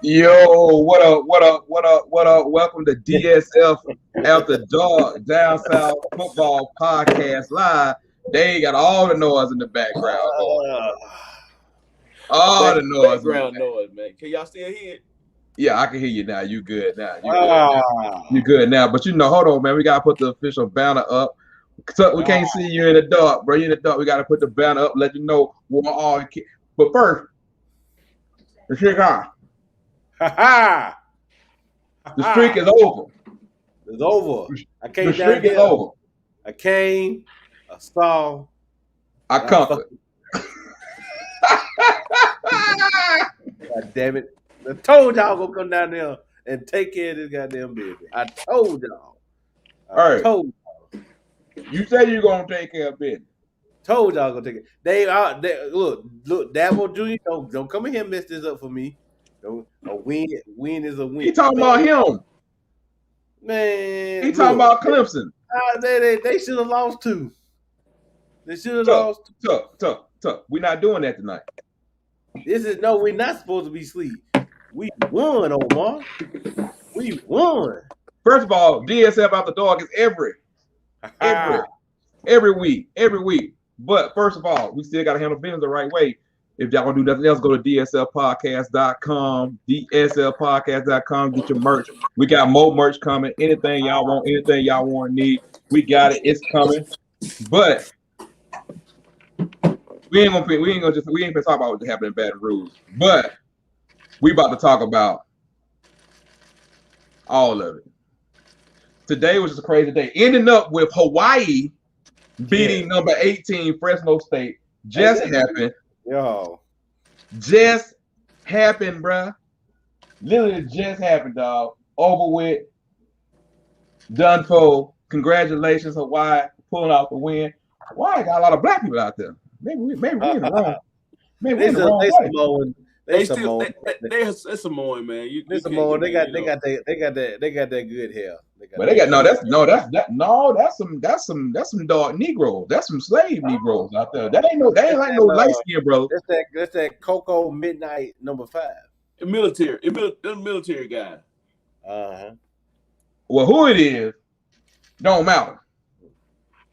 Yo, what up, what up, what up, what up? Welcome to DSF After Dark Down South Football Podcast Live. They got all the noise in the background going. All the noise. Background noise, man. Can y'all still hear it? Yeah, I can hear you now. You good now. You good now. But hold on, man. We gotta put the official banner up. So we can't see you in the dark, bro. You in the dark. We gotta put the banner up, let you know we're all. But first, the shit on. The streak is over. It's over. I came the streak is over. I came, I saw, I conquered. God damn it. I told y'all gonna come down there and take care of this goddamn business. I told y'all. Told y'all. You said you're gonna take care of business. Told y'all gonna take it. They look, Dabo Jr. Don't come in here and mess this up for me. A win is a win. He talking about him. Man. He talking about Clemson. They should have lost too. They should have lost. Tough. We're not doing that tonight. We're not supposed to be asleep. We won, Omar. We won. First of all, DSF After Dark is every week. But first of all, we still gotta handle business the right way. If y'all gonna do nothing else, go to dsfpodcast.com, dsfpodcast.com, get your merch. We got more merch coming. Anything y'all want, need, we got it. It's coming. But we ain't gonna talk about what's happening in Baton Rouge. But we about to talk about all of it. Today was just a crazy day. Ending up with Hawaii beating number 18 Fresno State. Just happened. Yo. Just happened, bruh. Literally just happened, dog. Over with. Done for. Congratulations, Hawaii, pulling off the win. Hawaii got a lot of black people out there. Maybe we in the wrong. Maybe we in the wrong way. They Samoan, man. They Samoan. They got that good hair. That's some dark Negroes. That's some slave Negroes out there. They ain't like no light skin, bro. That's that Coco Midnight number 5. The military guy. Well, who it is don't matter.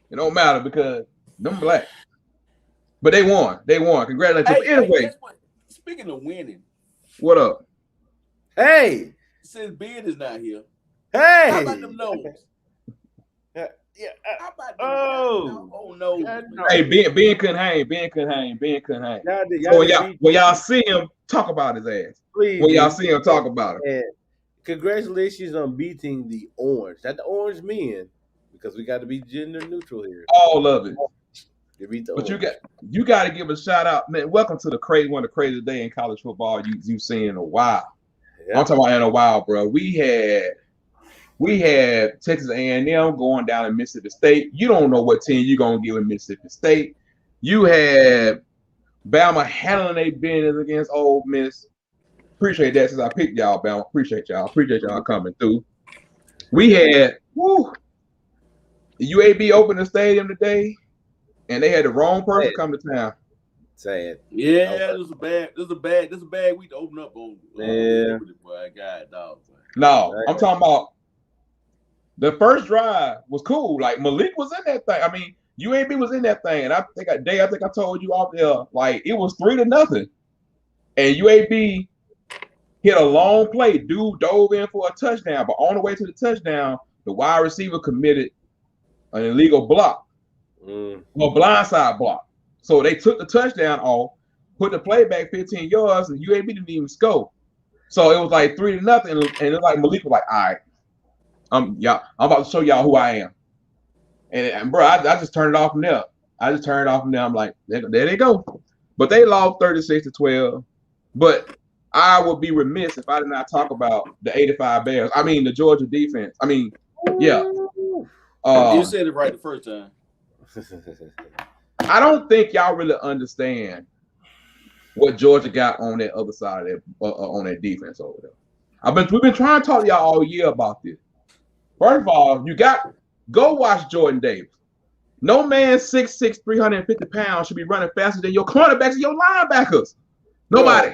It don't matter because them black. But they won. Congratulations. Anyway. Speaking of winning, what up? Hey, since Ben is not here, hey, how about them nose? Yeah. How about them nose? Hey, Ben couldn't hang. So when y'all see him, talk about his ass. Please. When y'all see him, talk about him. And congratulations on beating the orange. Not the orange men, because we got to be gender neutral here. All of it. But orange. you got to give a shout out, man. Welcome to one of the craziest day in college football you've seen in a while. Yeah. I'm talking about in a while, bro. We had Texas A&M going down in Mississippi State. You don't know what team you're gonna get with Mississippi State. You had Bama handling their business against Ole Miss. Appreciate that since I picked y'all, Bama. Appreciate y'all coming through. We had UAB opened the stadium today. And they had the wrong person come to town. Sad. Yeah, this is a bad week to open up on. Yeah. Boy, God, dog. No, I'm talking about the first drive was cool. Like Malik was in that thing. I mean, UAB was in that thing, and I think I told you off there, like it was 3-0, and UAB hit a long play. Dude dove in for a touchdown, but on the way to the touchdown, the wide receiver committed an illegal block. A blindside block. So they took the touchdown off, put the play back 15 yards, and UAB didn't even score. So it was like 3-0, and it was like Malik was like, all right, I'm about to show y'all who I am. And bro, I just turned it off from there. I'm like, there they go. But they lost 36-12. But I would be remiss if I did not talk about the 85 Bears. I mean, the Georgia defense. I mean, yeah. You said it right the first time. I don't think y'all really understand what Georgia got on that other side of on that defense over there. We've been trying to talk to y'all all year about this. First of all, go watch Jordan Davis. No man 6'6", 350 pounds should be running faster than your cornerbacks and your linebackers. Nobody.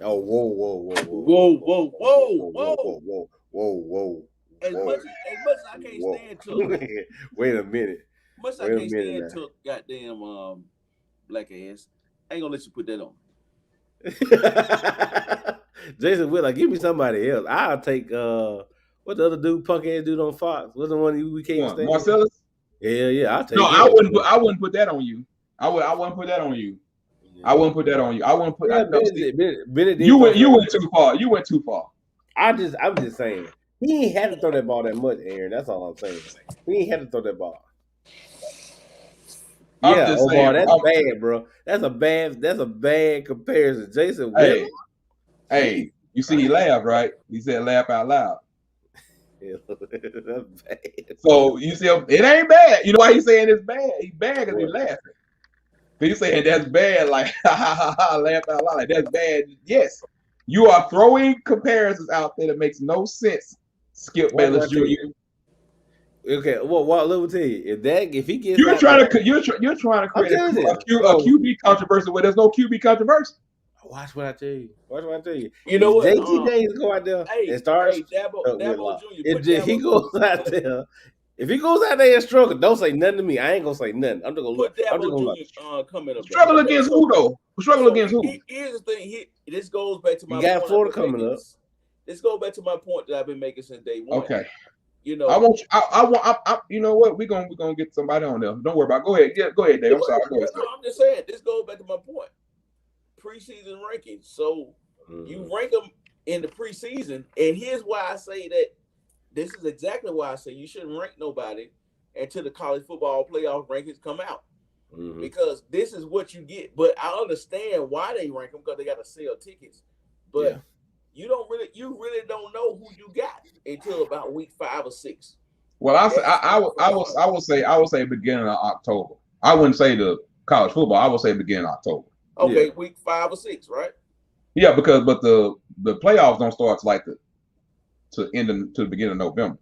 Oh, whoa. As much as I can't stand Took. Wait a minute. Much as I can't stand Took, goddamn black ass. I ain't gonna let you put that on. Jason Whitlock, give me somebody else. I'll take what the other dude, punk ass dude on Fox? What's the one we can't stand? Marcellus? Yeah, I'll take No, I wouldn't put that on you. I wouldn't put that on you. I wouldn't put that on you. I wouldn't put you went too far. You went too far. I'm just saying. He ain't had to throw that ball that much, Aaron. That's all I'm saying. He ain't had to throw that ball. Yeah, Omar, that's bad, bro. That's a bad comparison. Jason Whitlock. Hey, you see he laughed, right? He said laugh out loud. That's bad. So you see, it ain't bad. You know why he's saying it's bad? He's bad because he's laughing. He's saying that's bad, like laugh out loud. Like that's bad. Yes, you are throwing comparisons out there that makes no sense. Skip Bayless Jr. Okay, well, let me tell you, if he gets, you're trying to create a QB controversy where there's no QB controversy. Watch what I tell you. You know what? JT Davis go out there and starts. Dabo Jr. If he goes out there. If he goes out there and struggle, don't say nothing to me. I ain't gonna say nothing. I'm just gonna look. Coming up. Struggle against who though? Struggle against who? Here's the thing. This goes back to my. You got Florida coming up. This goes back to my point that I've been making since day one. Okay. You know, I want. You know what? We're gonna get somebody on there. Don't worry about it. Go ahead. Yeah, go ahead, Dave. I'm sorry. Go ahead. I'm just saying. This goes back to my point. Preseason rankings. So you rank them in the preseason, and here's why I say that. This is exactly why I say you shouldn't rank nobody until the college football playoff rankings come out. Because this is what you get. But I understand why they rank them because they got to sell tickets. But you really don't know who you got until about week 5 or 6. Well, I would say beginning of October. I wouldn't say the college football. I would say beginning of October. Okay, week 5 or 6, right? Yeah, but the playoffs don't start to the beginning of November.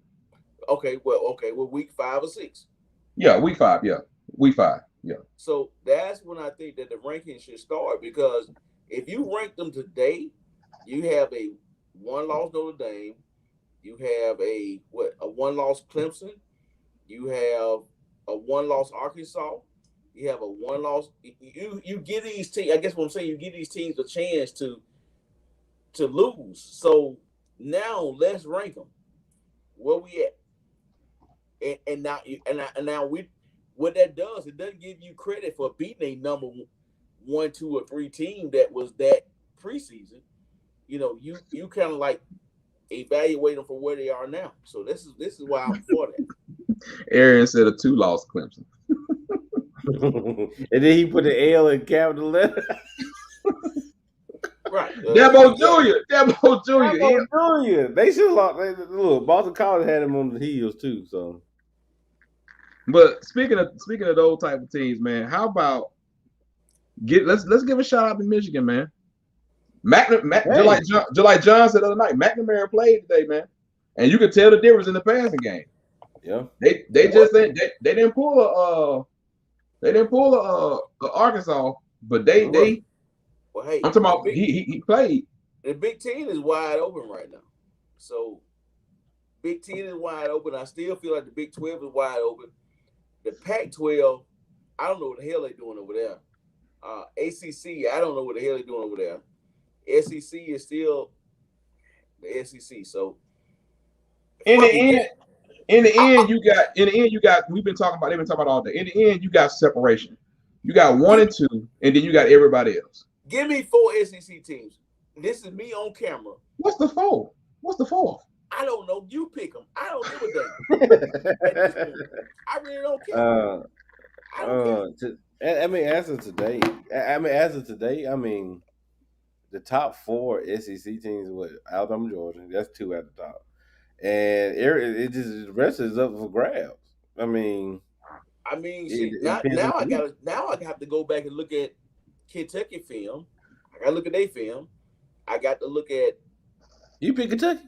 Okay, well, week 5 or 6. Yeah, week 5. Yeah, week 5. Yeah. So that's when I think that the ranking should start, because if you rank them today, you have a 1-loss Notre Dame, you have a 1-loss Clemson, you have a 1-loss Arkansas, you have a 1-loss. You give these teams. I guess what I'm saying, you give these teams a chance to lose. So now let's rank them. Where we at? And now what that does, it doesn't give you credit for beating a number 1, 2, or 3 team that was that preseason. You know, you kind of like evaluate them for where they are now. So this is why I'm for that. Aaron said a 2-loss Clemson. And then he put the L in capital letter. Right. Dabo Jr. They should have lost. Look, Boston College had him on the heels too. So, but speaking of those type of teams, man, how about let's give a shout out to Michigan, man. Just like John said the other night, McNamara played today, man, and you could tell the difference in the passing game. Yeah, they didn't pull a Arkansas, but they. Well, hey, I'm talking about he played. The Big Ten is wide open right now. So Big Ten is wide open. I still feel like the Big 12 is wide open. The Pac-12, I don't know what the hell they're doing over there. ACC, I don't know what the hell they're doing over there. SEC is still the SEC. So in the end, you got they've been talking about all day. In the end, you got separation. You got 1 and 2, and then you got everybody else. Give me 4 SEC teams. This is me on camera. What's the 4? What's the 4th? I don't know. You pick them. I don't give a damn. I really don't care. I don't care. I mean, as of today, the top 4 SEC teams were Alabama, Georgia. That's 2 at the top, and the rest is up for grabs. I mean, now I have to go back and look at Kentucky film. I got to look at their film. I got to look at. You pick Kentucky?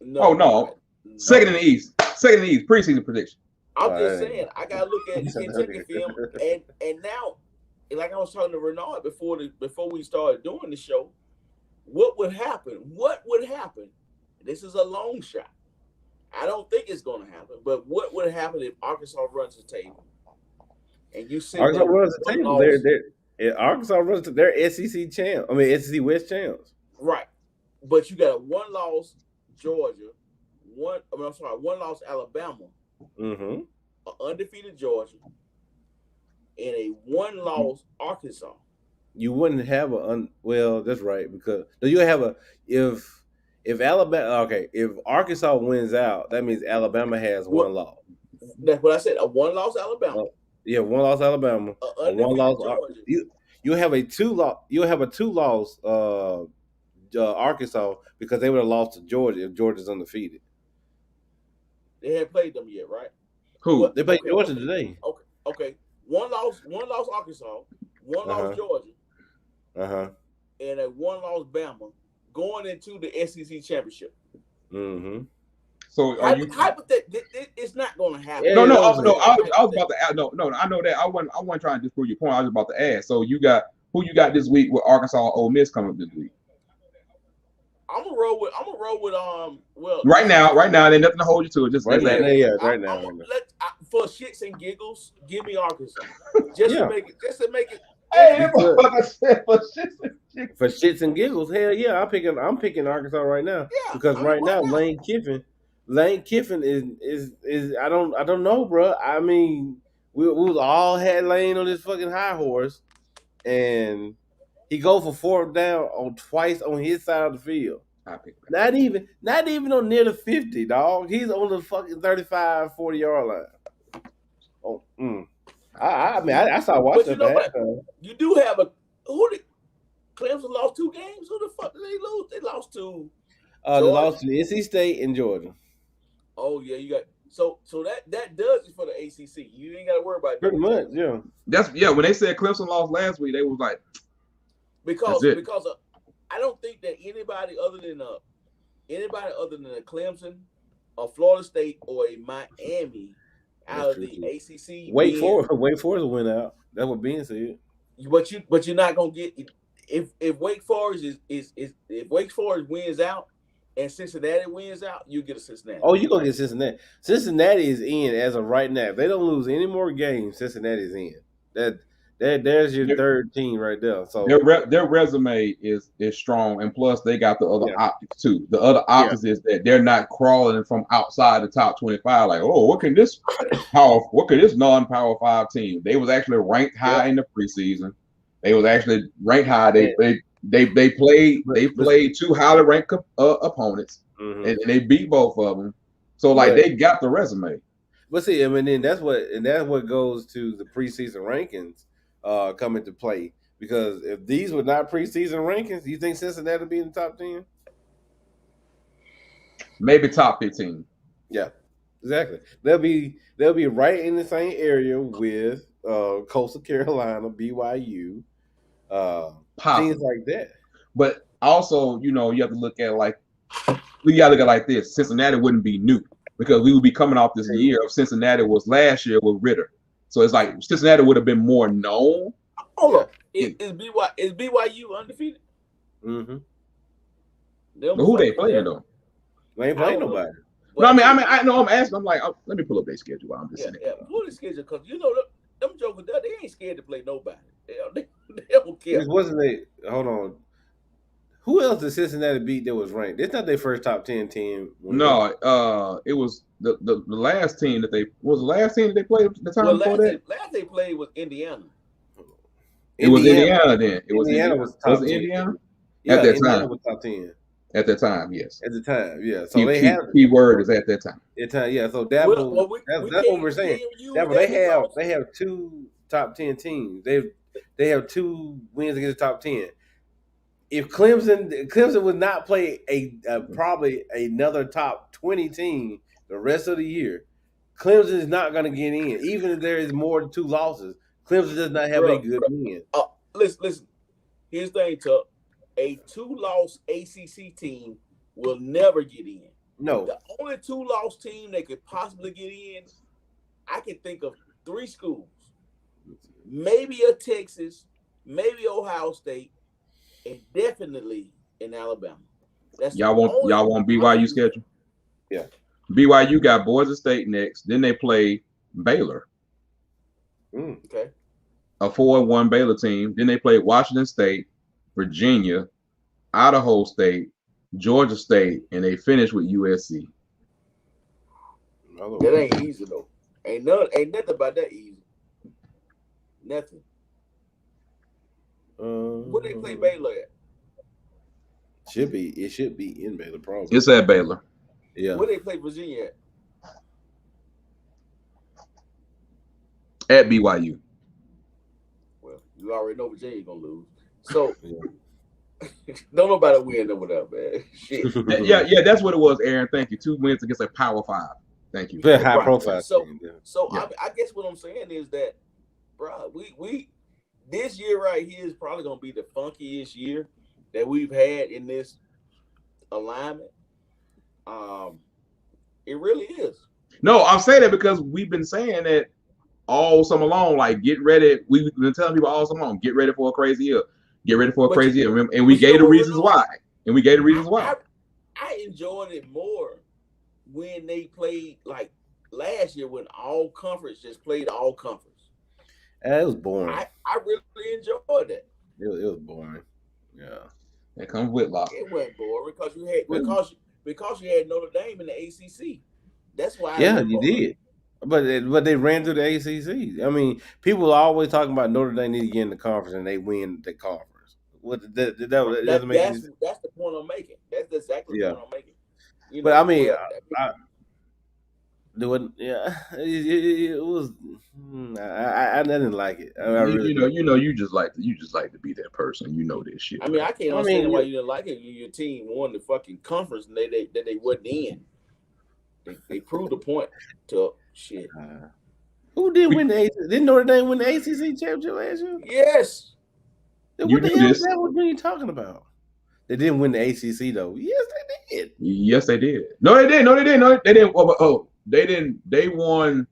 No. Second in the East. Preseason prediction. I'm just saying, I got to look at Kentucky film, and now, like I was talking to Renard before we started doing the show, what would happen? What would happen? This is a long shot. I don't think it's going to happen. But what would happen if Arkansas runs the table and you send Arkansas them runs the one table. loss? Arkansas runs. They're SEC champ. I mean SEC West champs. Right. But you got a one loss Georgia, one loss Alabama, Mm-hmm. an undefeated Georgia, and a one loss Arkansas. You wouldn't have well, that's right, because you have if Alabama, okay, if Arkansas wins out, that means Alabama has one loss. That's what I said. A one loss Alabama. Yeah, one loss Alabama. A one loss Georgia. You have a two loss Arkansas because they would have lost to Georgia if Georgia's undefeated. They haven't played them yet, right? Who? They played Georgia today. Okay. One loss Arkansas, one loss Georgia, and a one loss Bama going into the SEC championship. Mm-hmm. So are you? It's not going to happen. No. I was about to add. No. I know that. I wasn't trying to disprove your point. I was about to ask. So you got who you got this week with Arkansas and Ole Miss coming up this week? I'm gonna roll with right now, there's nothing to hold you to. Just right now. For shits and giggles, give me Arkansas. Just to make it. Hey, for shits and giggles, hell yeah, I'm picking Arkansas right now. Yeah, because right now Lane Kiffin is I don't know, bro. I mean, we all had Lane on this fucking high horse, and he go for fourth down on twice on his side of the field. Not even on near the 50, dog. He's on the fucking 35, 40 yard line. Oh, I saw watching that. You do have Clemson lost 2 games. Who the fuck did they lose? They lost to. They lost to NC State and Georgia. Oh yeah, you got so that does it for the ACC. You ain't got to worry about it. Pretty much, yeah. When they said Clemson lost last week, they was like because I don't think that anybody other than a Clemson, a Florida State, or a Miami out of the ACC. Wake Forest went out. That's what Ben said. But you're not gonna get if Wake Forest if Wake Forest wins out and Cincinnati wins out, you get a Cincinnati. Oh, you gonna get Cincinnati. Cincinnati is in as of right now. If they don't lose any more games, Cincinnati's in. There's your third team right there. So their resume is strong, and plus they got the other optics too. The other optics is that they're not crawling from outside the top 25. Like, oh, what can this non-power 5 team? They was actually ranked high in the preseason. They was actually ranked high. They played 2 highly ranked opponents, and they beat both of them. So they got the resume. But see, I mean, then that's what goes to the preseason rankings come into play. Because if these were not preseason rankings, do you think Cincinnati would be in the top 10? Maybe top 15. Yeah, exactly. They'll be right in the same area with Coastal Carolina, BYU, things like that. But also, you have to look at like this. Cincinnati wouldn't be new because we would be coming off this year of Cincinnati was last year with Ritter. So it's like Cincinnati would have been more known. Hold up. Is BYU undefeated? Mm-hmm. But who they playing though? They ain't playing nobody. No, I know I'm asking. I'm like, let me pull up their schedule while I'm just sitting there. Pull the schedule because them jokers they ain't scared to play nobody. They don't care. Hold on. Who else did Cincinnati beat that was ranked? It's not their first top 10 team. No, it was the last team that they played the time before that. Last they played was Indiana. It was Indiana then. Indiana was top 10. Indiana? Yeah, at that Indiana time. Was top 10. At that time, yes. At the time, yeah. So key word is at that time. At time, yeah. So that's what we're saying. They have 2 top 10 teams. They have 2 wins against the top 10. If Clemson would not play probably another top 20 team the rest of the year, Clemson is not going to get in. Even if there is more than 2 losses, Clemson does not have a good win. Listen. Here's the thing, Tuck. A 2-loss ACC team will never get in. No. The only 2-loss team that could possibly get in, I can think of 3 schools. Maybe a Texas, maybe Ohio State, and definitely and Alabama. That's y'all want BYU schedule? Yeah. BYU got Boise State next. Then they play Baylor. Okay. A 4-1 Baylor team. Then they play Washington State, Virginia, Idaho State, Georgia State, and they finish with USC. That ain't easy though. Ain't nothing about that easy. Nothing. Where they play Baylor at? It should be in Baylor, probably. It's at Baylor. Yeah. Where they play Virginia at? At BYU. Well, you already know Virginia gonna lose. So don't nobody win over there, man. Shit. yeah, that's what it was, Aaron. Thank you. 2 wins against a Power 5. Thank you. Very high profile. So I guess what I'm saying is that, bro, we this year right here is probably gonna be the funkiest year that we've had in this alignment. It really is. No, I'm saying that because we've been saying that all summer long. Like, get ready. We've been telling people all summer long, get ready for a crazy year. Get ready for a crazy year. And we gave the reasons why. And we gave the reasons why. I enjoyed it more when they played like last year when all conference just played all conference. It was boring. I really enjoyed that. It was boring. Yeah. It comes with Whitlock. It wasn't boring because you had Notre Dame in the ACC. That's why. Yeah, you did. But they ran through the ACC. I mean, people are always talking about Notre Dame need to get in the conference and they win the conference. That doesn't make sense. That's the point I'm making. That's exactly the point I'm making. You know, but I mean, it was. I didn't like it. You just like to be that person. You know this shit. I mean, I can't understand why you didn't like it. Your team won the fucking conference and they wasn't in. They proved the point to shit. Who did win the ACC? Didn't Notre Dame win the ACC championship last year? Yes. What the hell is that? What are you talking about? They didn't win the ACC though. Yes, they did. Yes, they did. No, they didn't. No, they didn't. No, they didn't. Oh, they didn't. They won.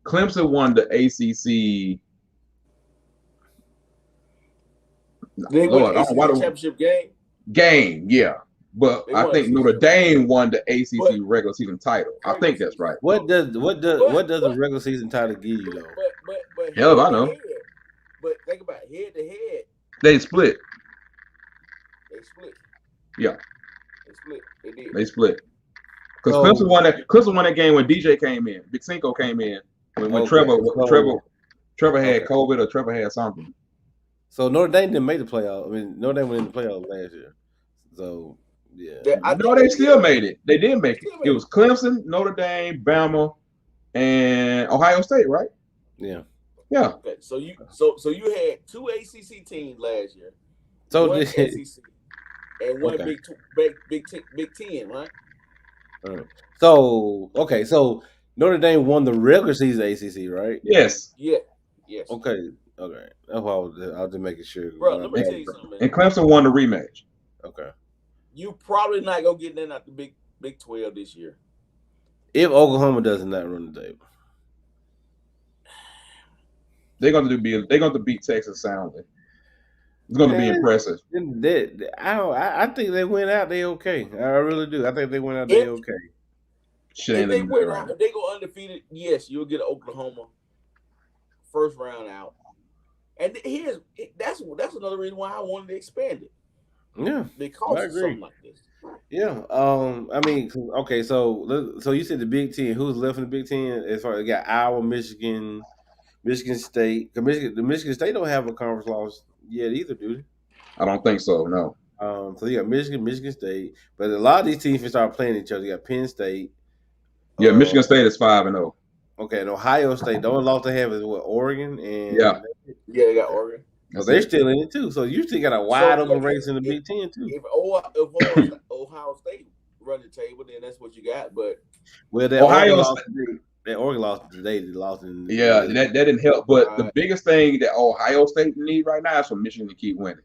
Clemson won the ACC. They won the ACC championship game. Yeah. But I think Notre Dame won the ACC regular season title. I think that's right. What does a regular season title give you though? But hell if I know. But think about it, head to head. They split. Yeah. They did. They split. Because Clemson won that game when DJ came in. Big Cinco came in when Trevor had COVID or Trevor had something. So Notre Dame didn't make the playoff. I mean, Notre Dame went in the playoffs last year. So yeah. They still made it. They did make it. It was Clemson, Notre Dame, Bama, and Ohio State, right? Yeah. Yeah. Okay. So you had 2 ACC teams last year. So one SEC and one Big Ten, right? So Notre Dame won the regular season ACC, right? Yes. Yeah. Yes. Okay. That's why I was just making sure. Bro, let me tell you something, man. And Clemson won the rematch. Okay. You probably not gonna get in out the Big 12 this year. If Oklahoma does not run the table. They're going to beat Texas soundly. It's going to be impressive. I think they went out. They okay. I really do. I think they went out. They okay. If they went out, if they go undefeated, yes, you'll get Oklahoma first round out. And that's another reason why I wanted to expand it. Yeah, because of something like this. Yeah. I mean, okay. So you said the Big Ten. Who's left in the Big Ten? As far as got Iowa, Michigan State. The Michigan State don't have a conference loss yet either, do they? I don't think so. No. So you got Michigan State, but a lot of these teams can start playing each other. You got Penn State. Yeah, Michigan State is 5-0. Okay, and Ohio State. The only loss they have is Oregon and they got Oregon. So they're still in it too. So you still got a wide open race in the Big Ten too. If Ohio State run the table, then that's what you got. But that Oregon lost today. They lost in that didn't help. But the biggest thing that Ohio State need right now is for Michigan to keep winning.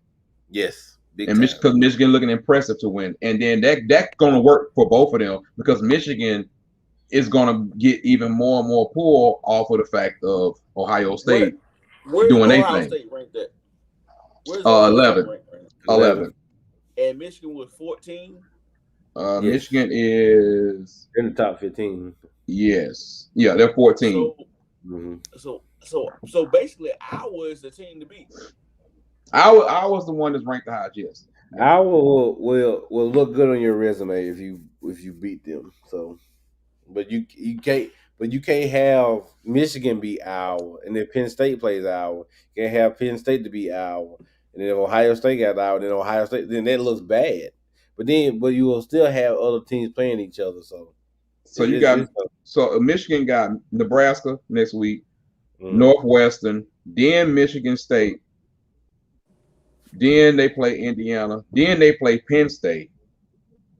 Yes, because Michigan looking impressive to win, and then that's going to work for both of them because Michigan is going to get even more and more pull off of the fact of Ohio State doing anything. State ranked at? 11. and Michigan was 14. Yes. Michigan is in the top 15. yes, yeah, they're 14. So basically, Iowa is the team to beat. I was the one that's ranked the highest. Yes. Iowa will look good on your resume if you beat them. So, but you can't have Michigan beat Iowa, and if Penn State plays Iowa, you can't have Penn State to beat Iowa, and then if Ohio State got Iowa, then that looks bad. But you will still have other teams playing each other. So you got Michigan got Nebraska next week, Northwestern, then Michigan State, then they play Indiana, then they play Penn State,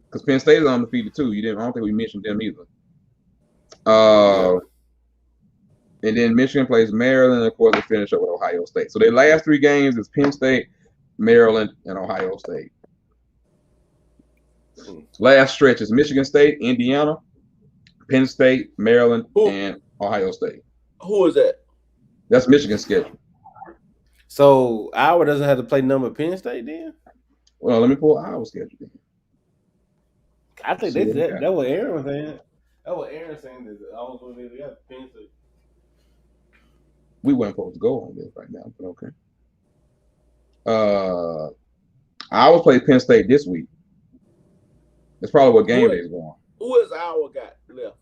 because Penn State is undefeated too. I don't think we mentioned them either. And then Michigan plays Maryland, and of course they finish up with Ohio State. So their last 3 games is Penn State, Maryland, and Ohio State. Last stretch is Michigan State, Indiana, Penn State, Maryland, and Ohio State. Who is that? That's Michigan's schedule. So Iowa doesn't have to play number Penn State then? Well, let me pull Iowa's schedule. I think that what Aaron was saying. That what Aaron saying that all of them got Penn State. We weren't supposed to go on this right now, but okay. Iowa played Penn State this week. That's probably what game they're going. Who has Iowa got left?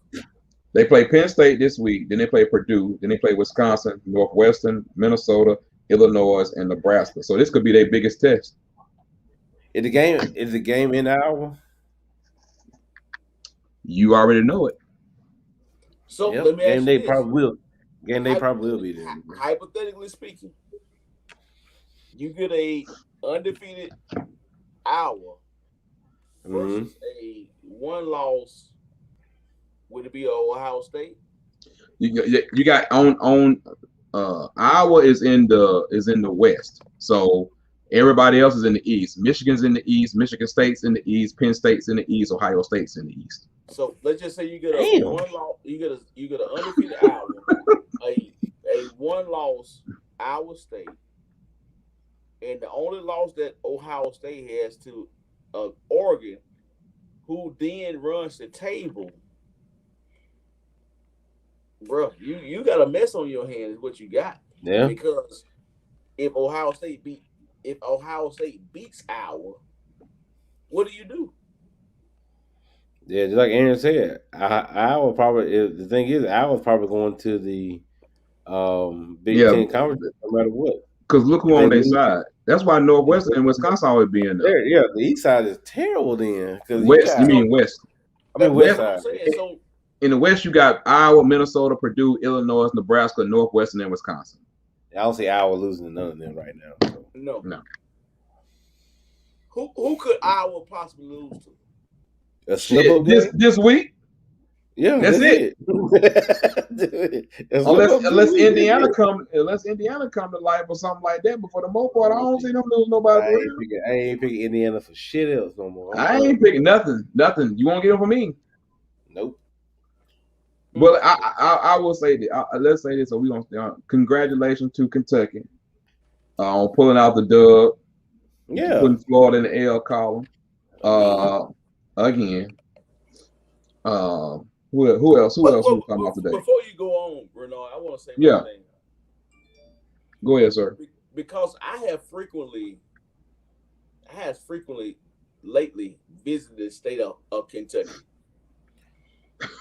They play Penn State this week. Then they play Purdue. Then they play Wisconsin, Northwestern, Minnesota, Illinois, and Nebraska. So this could be their biggest test. Is the game in Iowa? You already know it. So let me ask you this. Probably will be there. Hypothetically speaking, you get a undefeated Iowa versus a 1-loss. Would it be Ohio State? You got on Iowa is in the West. So everybody else is in the East. Michigan's in the East. Michigan State's in the East. Penn State's in the East. Ohio State's in the East. So let's just say you get a 1-loss. You get an undefeated Iowa, a 1-loss Iowa State, and the only loss that Ohio State has to Oregon, who then runs the table. Bro, you got a mess on your hands. Is what you got? Yeah. Because if Ohio State beats Iowa, what do? Yeah, just like Aaron said, Iowa probably. The thing is, Iowa's probably going to the Big Ten conference no matter what. Because look who on their side. That's why Northwestern and Wisconsin always be in there. Yeah, the East side is terrible. Then West, you mean West? I mean West side. So in the West, you got Iowa, Minnesota, Purdue, Illinois, Nebraska, Northwestern, and Wisconsin. I don't see Iowa losing to none of them right now. So. No. Who could Iowa possibly lose to? A slip-up game? This week? Yeah, that's it. unless Indiana come to life or something like that. But for the most part, I don't see them lose nobody. I ain't picking Indiana for shit else no more. I ain't picking nothing. You won't get them from me. Nope. Well, I will say that. Let's say this. So we gonna congratulations to Kentucky on pulling out the dub. Yeah, putting Florida in the L column. Again. Who else will come out today? Before you go on, Renard, I want to say one thing. Go ahead, sir. Because I have frequently lately visited the state of Kentucky.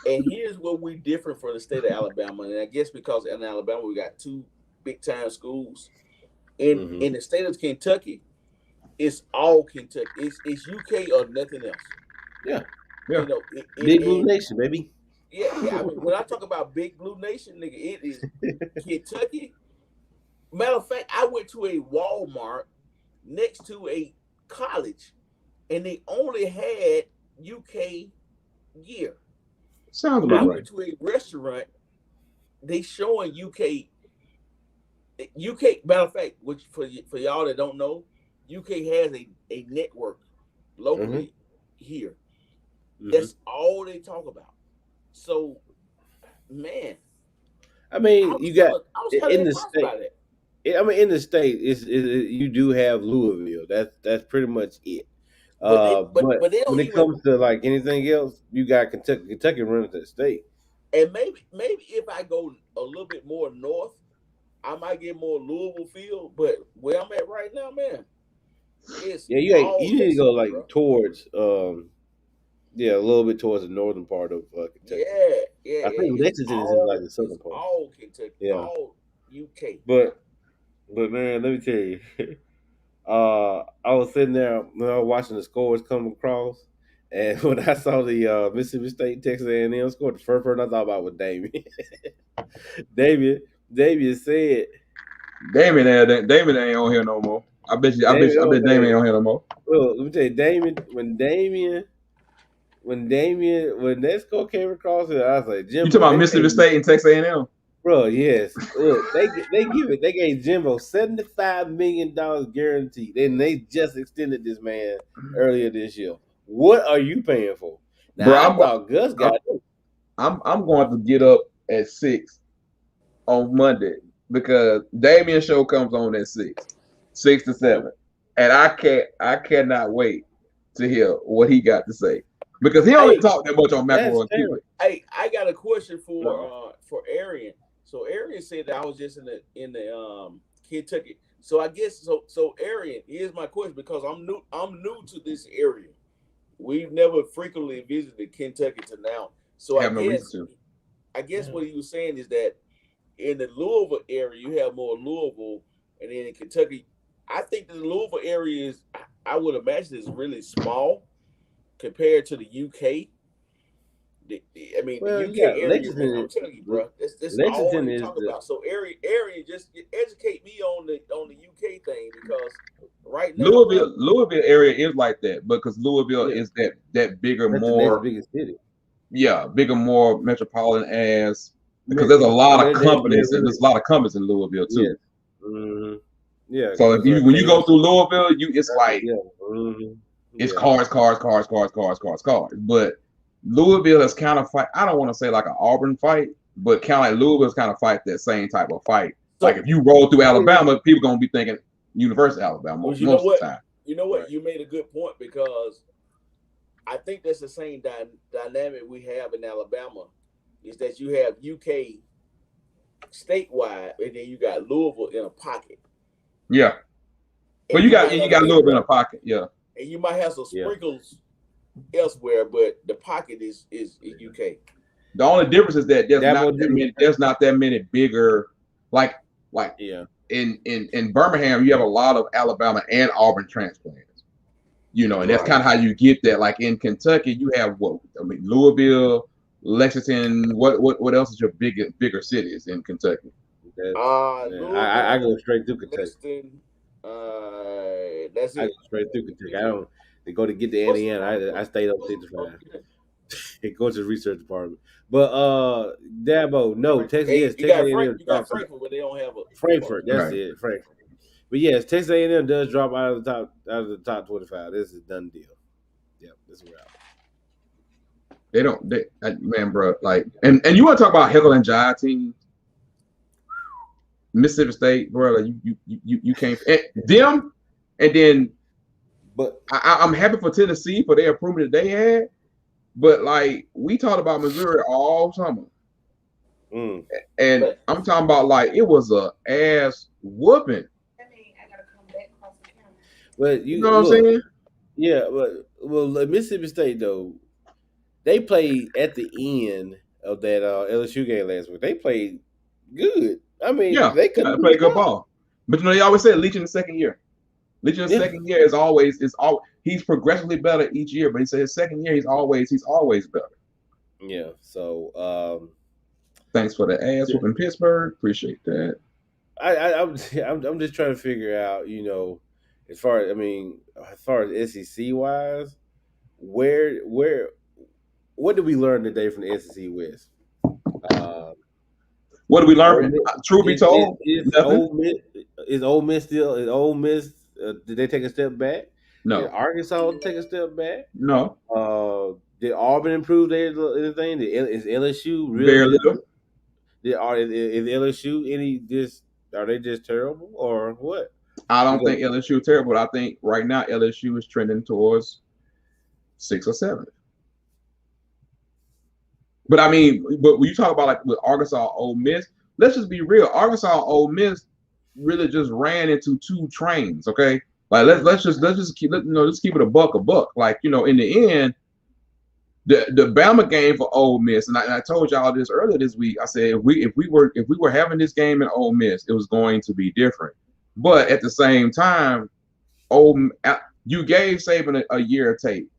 And here's what we different from the state of Alabama. And I guess because in Alabama we got 2 big-time schools. In the state of Kentucky, it's all Kentucky. It's UK or nothing else. Yeah. You know, Big Blue Nation, baby. Yeah. I mean, when I talk about Big Blue Nation, nigga, it is Kentucky. Matter of fact, I went to a Walmart next to a college, and they only had UK gear. Sounds about right. I went to a restaurant. They showing UK. Matter of fact, which for y'all that don't know, UK has a network locally here. That's all they talk about. So, man, I mean, you got in the state. I mean, in the state, you do have Louisville. That's pretty much it. But but they when don't it even. comes to like anything else, you got Kentucky. Kentucky running that state. And maybe if I go a little bit more north, I might get more Louisville feel. But where I'm at right now, man, it's Yeah, all you need to go SEC, like bro. towards yeah, a little bit towards the northern part of Kentucky. Yeah. I think Lexington is in like the southern It's part. all Kentucky, Yeah, all UK. but man, let me tell you, I was sitting there when I was watching the scores come across, and when I saw the Mississippi State Texas A&M score, the first person I thought about was Damien. Damien said, Damon ain't on here no more. I bet you. Damien, I oh bet Damon man, ain't on here no more. well, let me tell you, when that score came across, it, I was like, You talking Jimbo, about they Mississippi paid. State and Texas A&M? Bro, yes. Look, they gave Jimbo $75 million guaranteed, and they just extended this man earlier this year. What are you paying for? Bro, Now I thought Gus got it. I'm going to get up at 6 on Monday because Damian show comes on at 6 to 7, and I cannot wait to hear what he got to say because he don't Hey, talk that much on That's macaroni and cheese. terrible. hey, I got a question No. for Arian. So Arian said that I was just in the Kentucky. So I guess so Arian, here's my question because I'm new to this area. We've never frequently visited Kentucky to now. So Have no reason to. I guess what he was saying is that in the Louisville area you have more Louisville, and then in Kentucky, I think the Louisville area is, I would imagine, is really small compared to the UK. I mean, Well, the you UK got area, man. I'm telling you, bro, that's all Lexington you is talk the about. So, Arian, just educate me on the UK thing because right now, bro. Louisville area is like that because Louisville yeah, is that bigger, that's the next more biggest city. bigger, more metropolitan as because there's a lot of companies and Really, there's a lot of companies in Louisville yes. too. Mm-hmm. Yeah, So if because when you go through Louisville, it's like yeah, mm-hmm. it's Yeah. cars. But Louisville is kind of fight. I don't want to say like an Auburn fight, but kind of like Louisville's kind of fight that same type of fight. So, Like if you roll through Alabama, people gonna be thinking University of Alabama well, most of the time. You know what? Right. You made a good point because I think that's the same dynamic we have in Alabama. Is that you have UK statewide, and then you got Louisville in a pocket. Yeah, but And you got Louisville in a pocket. Yeah, and you might have some sprinkles elsewhere, but the pocket is UK. The only difference is that there's not that many bigger like yeah. In Birmingham you have a lot of Alabama and Auburn transplants. And that's kind of how you get that. Like in Kentucky, you have Louisville, Lexington. What else is your bigger cities in Kentucky? I go straight through Kentucky. Lexington, that's it. I go straight through Kentucky. I don't. They go to get to Indiana. I stayed up 65. It goes to the research department. But Dabo, no, Texas. Hey, yes, you Texas got Frankfurt, but they don't have a Frankfurt. That's it, Frankfurt. But yes, Texas A&M does drop out of the top 25. This is a done deal. Yep, this is a wrap. They don't. Man, bro. Like, and you want to talk about Heckle and Jive teams? Mississippi State, bro. Like you can't them, and then. But I'm happy for Tennessee for their improvement that they had. But like we talked about Missouri all summer, and I'm talking about like it was a ass whooping. But you know what I'm saying? Yeah, well, Mississippi State though, they played at the end of that LSU game last week. They played good. I mean, they could play good ball. But they always said Leach in the second year. Leach in the second year is always he's progressively better each year. But he said his second year he's always better. Yeah. So thanks for the ass whooping Pittsburgh. Appreciate that. I'm just trying to figure out, as far as SEC wise, what did we learn today from the SEC West? What did we learn? Truth be told, nothing. Is Ole Miss still? Is Ole Miss? Did they take a step back? No. Did Arkansas take a step back? No. Did Auburn improve anything? Is LSU really? Very little. Is LSU any just? Are they just terrible or what? I don't think LSU is terrible. I think right now LSU is trending towards 6 or 7. But I mean, but when you talk about like with Arkansas, Ole Miss, let's just be real. Arkansas, Ole Miss really just ran into 2 trains. Okay, like let's just keep let's keep it a buck. Like in the end, the Bama game for Ole Miss, and I told y'all this earlier this week. I said if we were having this game in Ole Miss, it was going to be different. But at the same time, you gave Saban a year of tape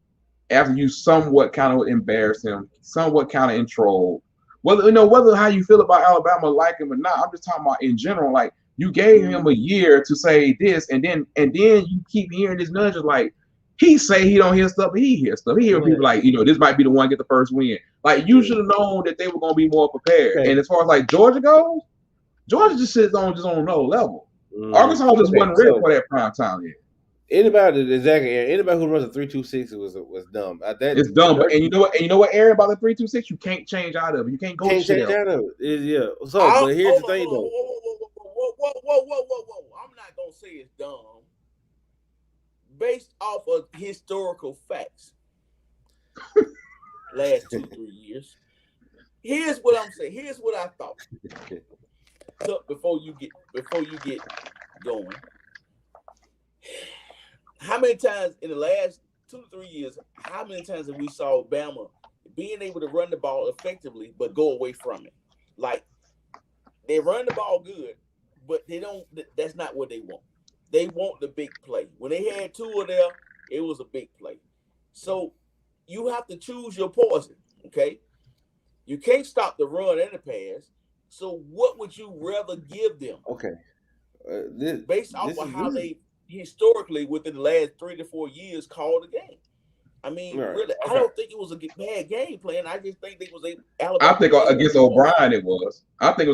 after you somewhat kind of embarrassed him, somewhat kind of controlled. Whether how you feel about Alabama, like him or not, I'm just talking about in general. Like you gave him a year to say this, and then you keep hearing this nudge like he say he don't hear stuff, but he hears stuff. He hear people like this might be the one to get the first win. Like you should have known that they were going to be more prepared. Okay. And as far as like Georgia goes, Georgia just sits on another level. Arkansas just wasn't ready for that prime time yet. Anybody who runs a 3-2-6 was dumb. It's dumb, but you know what area about the 3-2-6 you can't change out of it. You can't go change out of it. Yeah. So, but here's the thing though. Whoa! I'm not gonna say it's dumb. Based off of historical facts, last 2-3 years. Here's what I'm saying. Here's what I thought. So before you get going. How many times in the last 2 to 3 years, how many times have we saw Bama being able to run the ball effectively but go away from it? Like they run the ball good, but they don't. That's not what they want. They want the big play. When they had Tua there, it was a big play. So you have to choose your poison. Okay, you can't stop the run and the pass. So what would you rather give them? Okay, based off of how they historically within the last 3 to 4 years called the game. I mean, really, okay. I don't think it was a bad game plan. I just think it was Alabama. I think against O'Brien it was. I think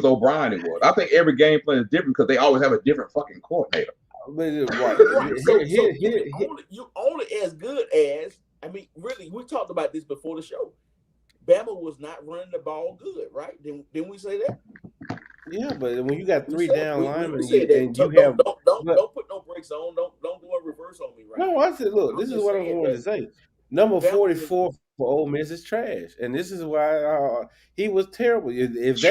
every game plan is different because they always have a different fucking coordinator. Right. So you only as good as. I mean, really, we talked about this before the show. Bama was not running the ball good, right? Didn't we say that? Yeah, but when you got 3 down linemen, don't put no brakes on. Don't go in reverse on me, right? No, I said, look, this is what I wanted to say. Number 44 for Ole Miss is trash, and this is why he was terrible. If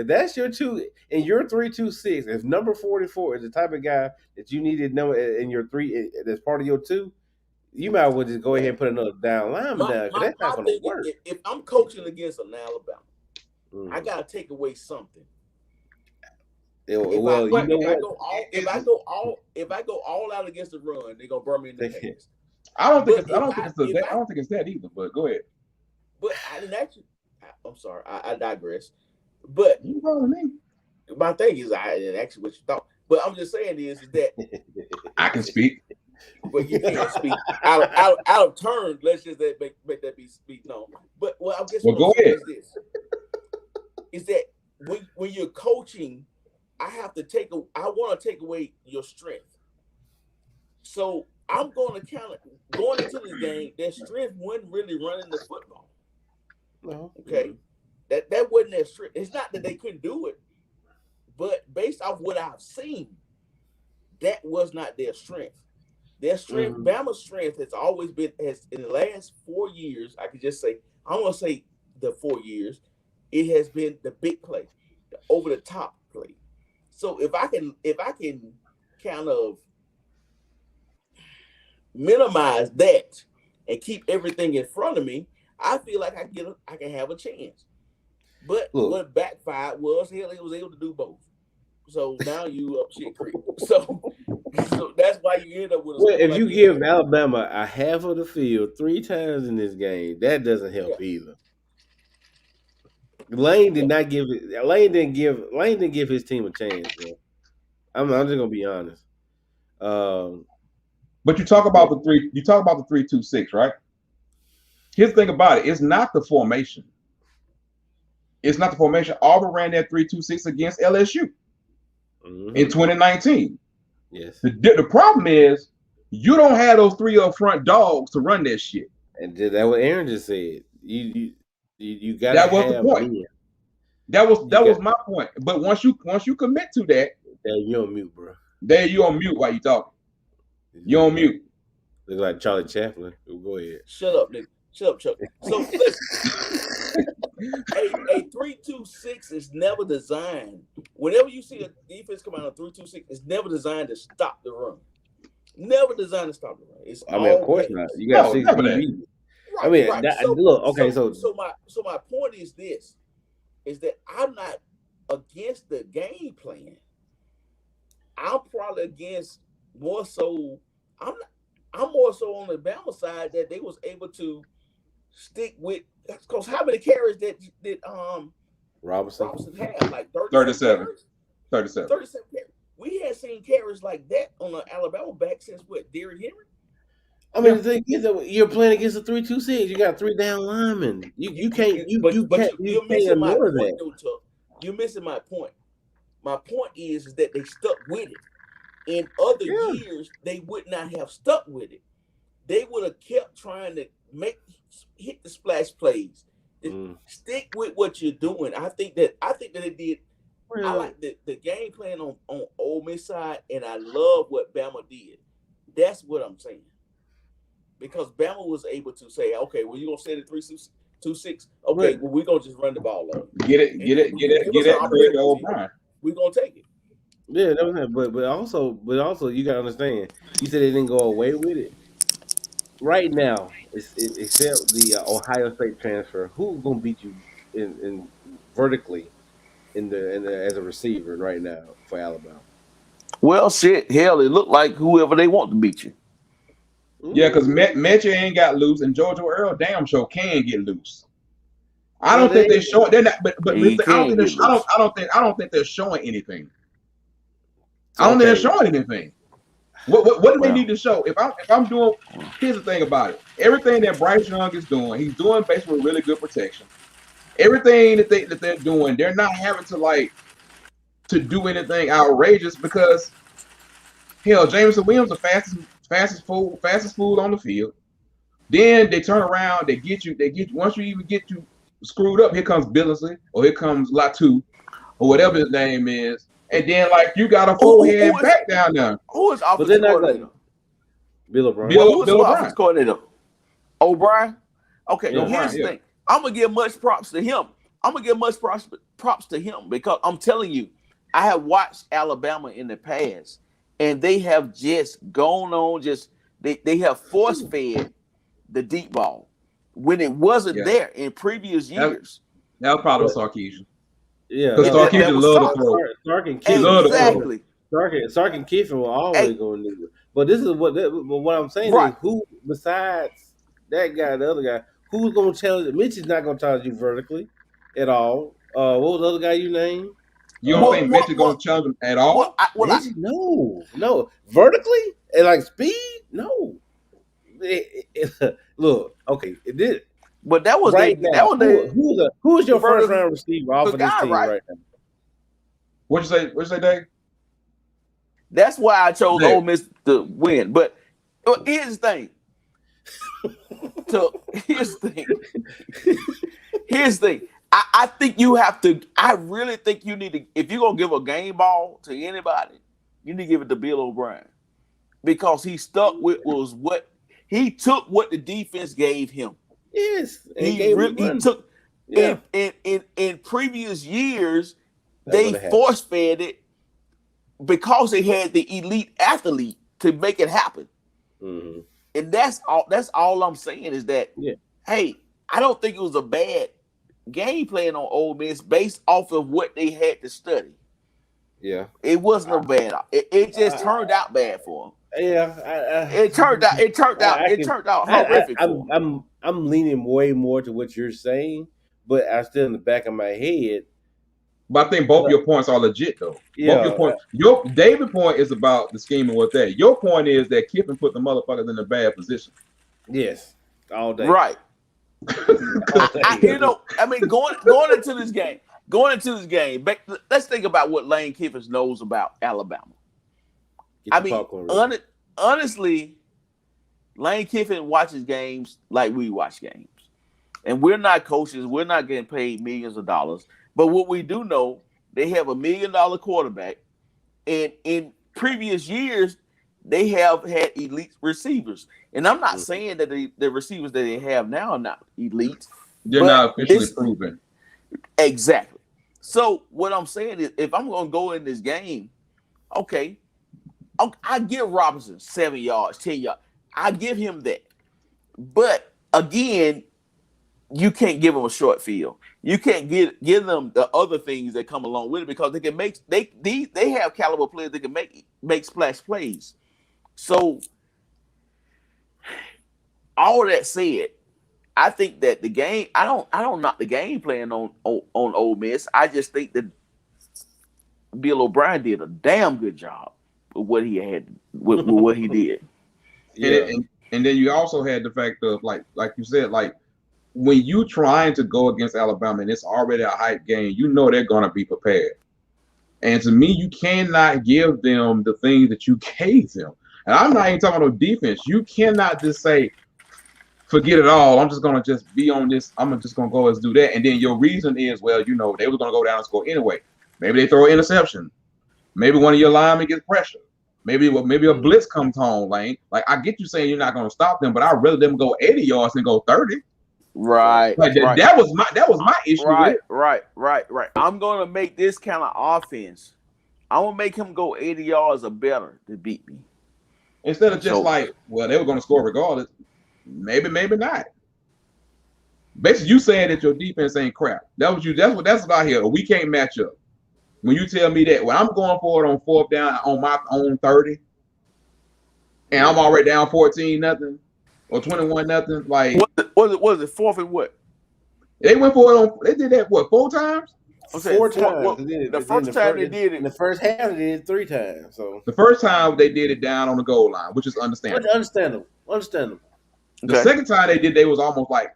that's your 2 and your 3-2-6, if number 44 is the type of guy that you needed in your 3, that's part of your 2. You might as well just go ahead and put another down lineman down because that's not going to work. If I'm coaching against an Alabama, I gotta take away something. If I go all out against the run, they're gonna burn me in the pass. I don't think it's that either. But go ahead. But I'm sorry, I digress. But my thing is, I didn't actually what you thought. But I'm just saying is that I can speak. But you can't speak out of turn. Let's just make that be speak known. But I guess go ahead. Is that when you're coaching, I want to take away your strength. So I'm going to going into this game, their strength wasn't really running the football. No. Okay. That wasn't their strength. It's not that they couldn't do it, but based off what I've seen, that was not their strength. Their strength, Bama's strength has always been in the last 4 years, I could just say, I don't want to say the 4 years, it has been the big play, the over the top play. So if I can kind of minimize that and keep everything in front of me, I feel like I can have a chance. But what backfired was he was able to do both. So now you up shit creek. So that's why you end up with. Well, if you give Alabama a half of the field 3 times in this game, that doesn't help either. Lane didn't give his team a chance, bro. I'm just gonna be honest. But you talk about the 3-2-6, right? Here's the thing about it: it's not the formation. It's not the formation. Auburn ran that 3-2-6 against LSU in 2019. Yes. The problem is you don't have those 3 up front dogs to run that shit. And that's what Aaron just said. You got that was the point. That was my point. But once you commit to that, you're on mute, bro. There you on mute while you talking. You're on mute. Look like Charlie Chaplin. Go ahead. Shut up, nigga. Shut up, Chuck. So listen, a 3-2-6 is never designed. Whenever you see a defense come out on 3-2-6, it's never designed to stop the run. Never designed to stop the run. It's of course not. You got 6 DBs. Right, right. Look, okay, so my point is this: is that I'm not against the game plan. I'm probably against more so. I'm more so on the Bama side that they was able to stick with, because how many carries did Robinson had? Like 37. 37 carries. We had seen carries like that on the Alabama back since what, Derrick Henry? I mean, the thing is that you're playing against a 3-2-6. You got 3 down linemen. You can't. You're missing my point, though, Chuck. You're missing my point. My point is that they stuck with it. In other years, they would not have stuck with it. They would have kept trying to hit the splash plays. Stick with what you're doing. I think that they did. I like the game plan on Ole Miss side, and I love what Bama did. That's what I'm saying. Because Bama was able to say, okay, well, you're gonna set it 3-2-6. Okay, well, we're gonna just run the ball on. Get it. We're gonna take it. Yeah, that was it. But also, you gotta understand. You said they didn't go away with it. Right now, except the Ohio State transfer, who's gonna beat you in vertically in the as a receiver right now for Alabama? Well, shit, hell, it looked like whoever they want to beat you. Yeah, because Metchie ain't got loose, and Georgia Earl damn sure can get loose. I don't think they're showing. They're not, but I don't think they're showing anything. I don't think they're showing anything. What do they need to show? If I'm doing, here's the thing about it. Everything that Bryce Young is doing, he's doing basically really good protection. Everything that they're doing, they're not having to do anything outrageous, because hell, Jameson Williams the fastest fool on the field. Then they turn around, they get you once you even get you screwed up, here comes Billingsley, or here comes Latu, or whatever his name is. And then, like, you got a forehead back down there. Who is offensive coordinator? Bill O'Brien. Who is offensive coordinator? O'Brien? Okay, here's the thing. I'm going to give much props to him. Props to him because I'm telling you, I have watched Alabama in the past, and they have just gone on, they have force-fed the deep ball when it wasn't there in previous years. That was probably Sarkisian. Yeah, because Sarkisian loved to throw. Sark and Kiffin will always go into it. But this is what I'm saying is, who besides that guy, the other guy, who's going to challenge? Mitch is not going to challenge you vertically at all. What was the other guy you named? You don't think Mitch is going to challenge him at all? No, vertically and like speed, no. Look, okay, it did. But that was right now. Who's your first round receiver off of this team right now? What'd you say, Dave? That's why I chose Ole Miss to win. But here's the thing. Here's the thing. I think you have to. I really think you need to. If you're gonna give a game ball to anybody, you need to give it to Bill O'Brien, because he stuck with what he took what the defense gave him. Yes, he took. Yeah. In previous years, they force fed it because they had the elite athlete to make it happen. Mm-hmm. And that's all I'm saying is that. Yeah. Hey, I don't think it was a bad game plan on Ole Miss based off of what they had to study. Yeah, it wasn't a bad. It just turned out bad for them. Yeah, it turned out horrific. I'm leaning way more to what you're saying, but I still in the back of my head. But I think both your points are legit, though. Yeah, both your points. Your David point is about the scheme and what that. Your point is that Kiffin put the motherfuckers in a bad position. Yes, all day. Right. Going into this game, let's think about what Lane Kiffin knows about Alabama. Honestly, Lane Kiffin watches games like we watch games. And we're not coaches. We're not getting paid millions of dollars. But what we do know, they have $1 million quarterback. And in previous years, they have had elite receivers. And I'm not saying that the receivers that they have now are not elite. They're but not officially proven. Exactly. So what I'm saying is, if I'm going to go in this game, okay, I give Robinson 7 yards, 10 yards. I give him that. But again, you can't give them a short field. You can't give them the other things that come along with it, because they can make they have caliber players that can make splash plays. So all that said, I think that the game, I don't knock the game plan on Ole Miss. I just think that Bill O'Brien did a damn good job with what he had with what he did. Yeah. And then you also had the fact of like you said, like when you trying to go against Alabama and it's already a hype game, you know they're gonna be prepared. And to me, you cannot give them the things that you gave them. And I'm not even talking about defense. You cannot just say, forget it all. I'm just gonna be on this. I'm just gonna go and do that. And then your reason is, well, you know, they were gonna go down and score anyway. Maybe they throw an interception. Maybe one of your linemen gets pressure. Maybe a blitz comes home, Lane. Like, I get you saying you're not gonna stop them, but I'd rather them go 80 yards than go 30. Right. Like right. that was my issue. Right, with it. right. I'm gonna make this kind of offense. I'm gonna make him go 80 yards or better to beat me. Instead of just like, well, they were gonna score regardless. Maybe not. Basically, you saying that your defense ain't crap. That's what I hear. We can't match up. When you tell me that, when I'm going for it on 4th down on my own 30, and I'm already down 14-0 or 21-0, like was it 4th and what? They went for it on. They did that 4 times. Four times. The first time they did it in the first half, they did it 3 times. So the first time they did it down on the goal line, which is understandable. Understandable. The second time they was almost like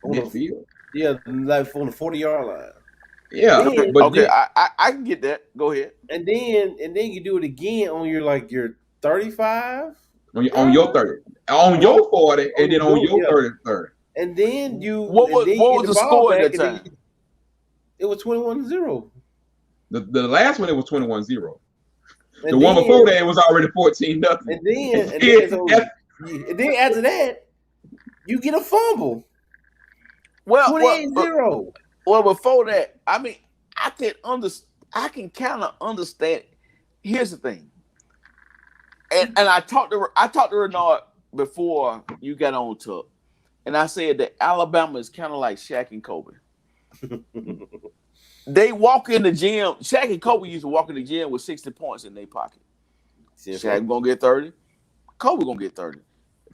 midfield. Yeah, like on the 40-yard line. Yeah, then, but okay, I can get that. Go ahead. And then you do it again on your 35. On your 30, on your 40, and then on your 30. And then you. What was the score at that time? It was 21-0. The last one, it was 21-0. The one before that, it was already 14-0. And then after that, you get a fumble. Well, 28-0. Well, before that, I mean, I can kind of understand. Here's the thing, and I talked to Renard before you got on to, and I said that Alabama is kind of like Shaq and Kobe. They walk in the gym. Shaq and Kobe used to walk in the gym with 60 points in their pocket. Shaq gonna get 30. Kobe gonna get 30.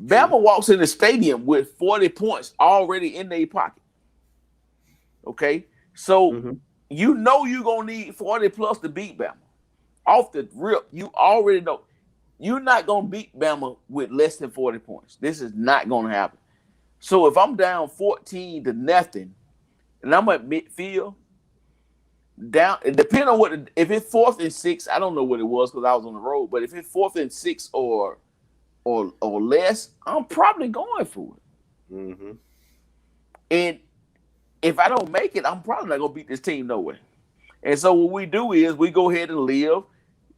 Bama walks in the stadium with 40 points already in their pocket. Okay, so you know you're gonna need 40 plus to beat Bama. Off the rip, you already know you're not gonna beat Bama with less than 40 points. This is not gonna happen. So if I'm down 14-0 and I'm at midfield, down, depending on if it's 4th and 6, I don't know what it was because I was on the road, but if it's 4th and 6 or less, I'm probably going for it. And if I don't make it, I'm probably not gonna beat this team no way. And so what we do is we go ahead and live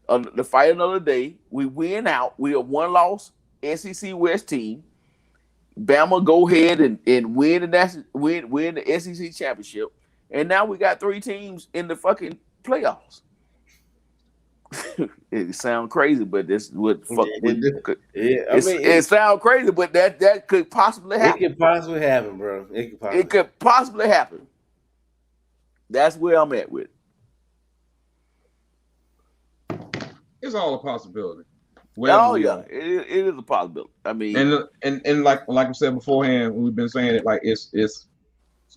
the fight another day. We win out. We are 1-loss SEC West team. Bama go ahead and win the SEC championship. And now we got 3 teams in the fucking playoffs. It sounds crazy, but that's what fuck we do. It sounds crazy, but that could possibly happen. It could possibly happen, bro. It could possibly happen. That's where I'm at with it. It's all a possibility. It is a possibility. I mean, and like I said beforehand, we've been saying it, like it's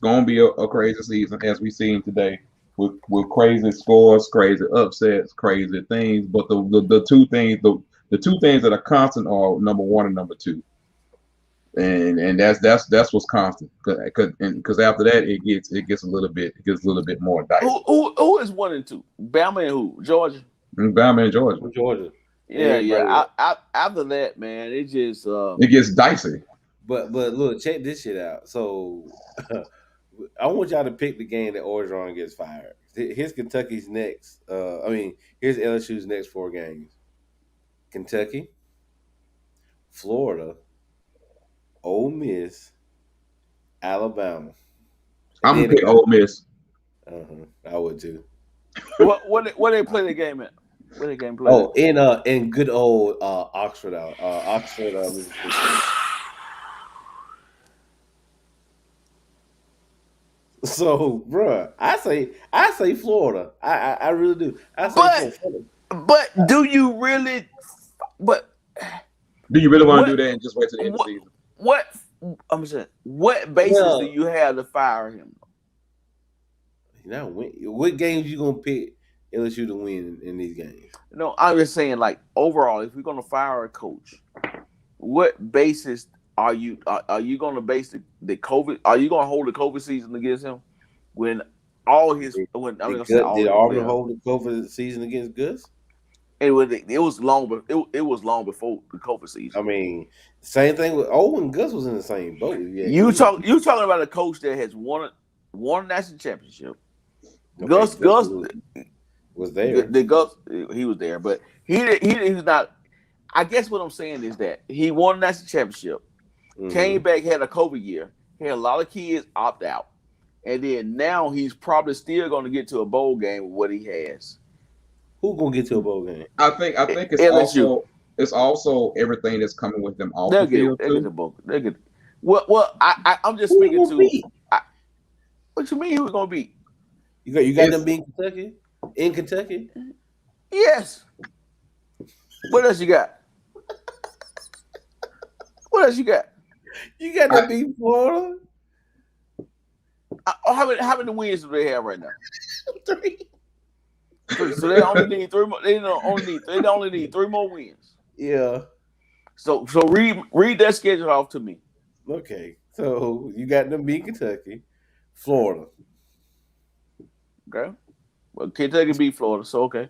going to be a crazy season as we seen today with crazy scores, crazy upsets, crazy things. But the two things that are constant are number 1 and number 2, and that's what's constant. Because after that it gets a little bit more dicey. Who is 1 and 2? Bama and who? Georgia. Bama and Georgia. Yeah. After that, man, it just it gets dicey. But look, check this shit out. So I want y'all to pick the game that Orgeron gets fired. Here's Kentucky's next. Here's LSU's next 4 games: Kentucky, Florida, Ole Miss, Alabama. I'm gonna pick Ole Miss. I would too. What they play the game at? Where the game play? Oh, in good old Oxford, Mississippi. So, bruh, I say Florida. I really do. I say Florida. But do you really? But do you really want to do that and just wait till the end of the season? What I'm saying? What basis do you have to fire him? Now, what games you gonna pick LSU to win in these games? No, I'm just saying, like overall, if we're gonna fire a coach, what basis are you gonna base the COVID? Are you gonna hold the COVID season against him when all his did Auburn hold the COVID season against Gus? It was long before the COVID season. I mean, same thing with Owen. Gus was in the same boat. You talking about a coach that has won a national championship. Okay, Gus was there. He was there, but he was not. I guess what I'm saying is that he won a national championship, came back, had a COVID year, had a lot of kids opt out, and then now he's probably still going to get to a bowl game with what he has. Who gonna get to a bowl game? I think it's also everything that's coming with them off the field too. They'll get. Well, I'm just speaking to. What you mean? Who's gonna beat? You got them being Kentucky? In Kentucky? Yes. What else you got? What else you got? You got them being Florida? How many wins do they have right now? 3. So they only need 3 more. They only need 3 more wins. Yeah. So read that schedule off to me. Okay. So you got them being Kentucky, Florida. Okay. Well, Kentucky beat Florida, so okay.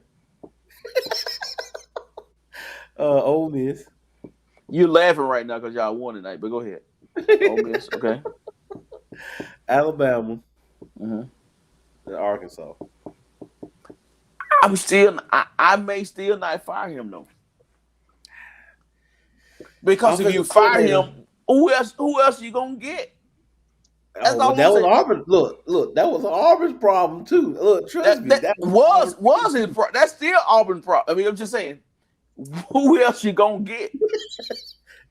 Ole Miss. You're laughing right now because y'all won tonight, but go ahead. Ole Miss, okay. Alabama. And Arkansas. I may still not fire him though. Because if you fire him, who else you gonna get? That was Auburn. Look, that was Auburn's problem too. Look, trust me, that was his problem. That's still Auburn's problem. I mean, I'm just saying, who else you gonna get?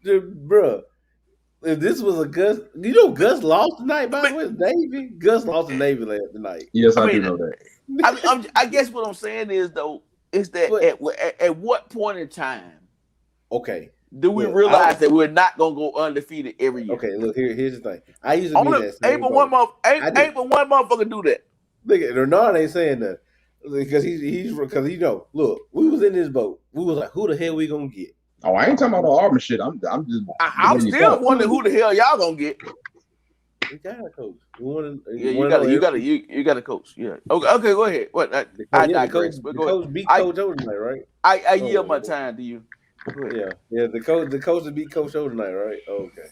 Bruh, if this was a Gus, Gus lost tonight. By the way, Navy. Gus lost to Navy last night. Yes, I do know that. I guess what I'm saying is that at what point in time, okay, do we realize that we're not gonna go undefeated every year? Okay, look here's the thing. I used to be that same but one motherfucker do that. Look, Renard ain't saying that because look, we was in this boat. We was like, who the hell we gonna get? Oh, I ain't talking about the Auburn shit. I'm still wondering who the hell y'all gonna get. We got a coach. You got a coach. Yeah. Okay, go ahead. What? I digress. The coach beat Coach O tonight, right? I yield my time to you. Yeah. The coach that beat Coach O tonight, right? Okay.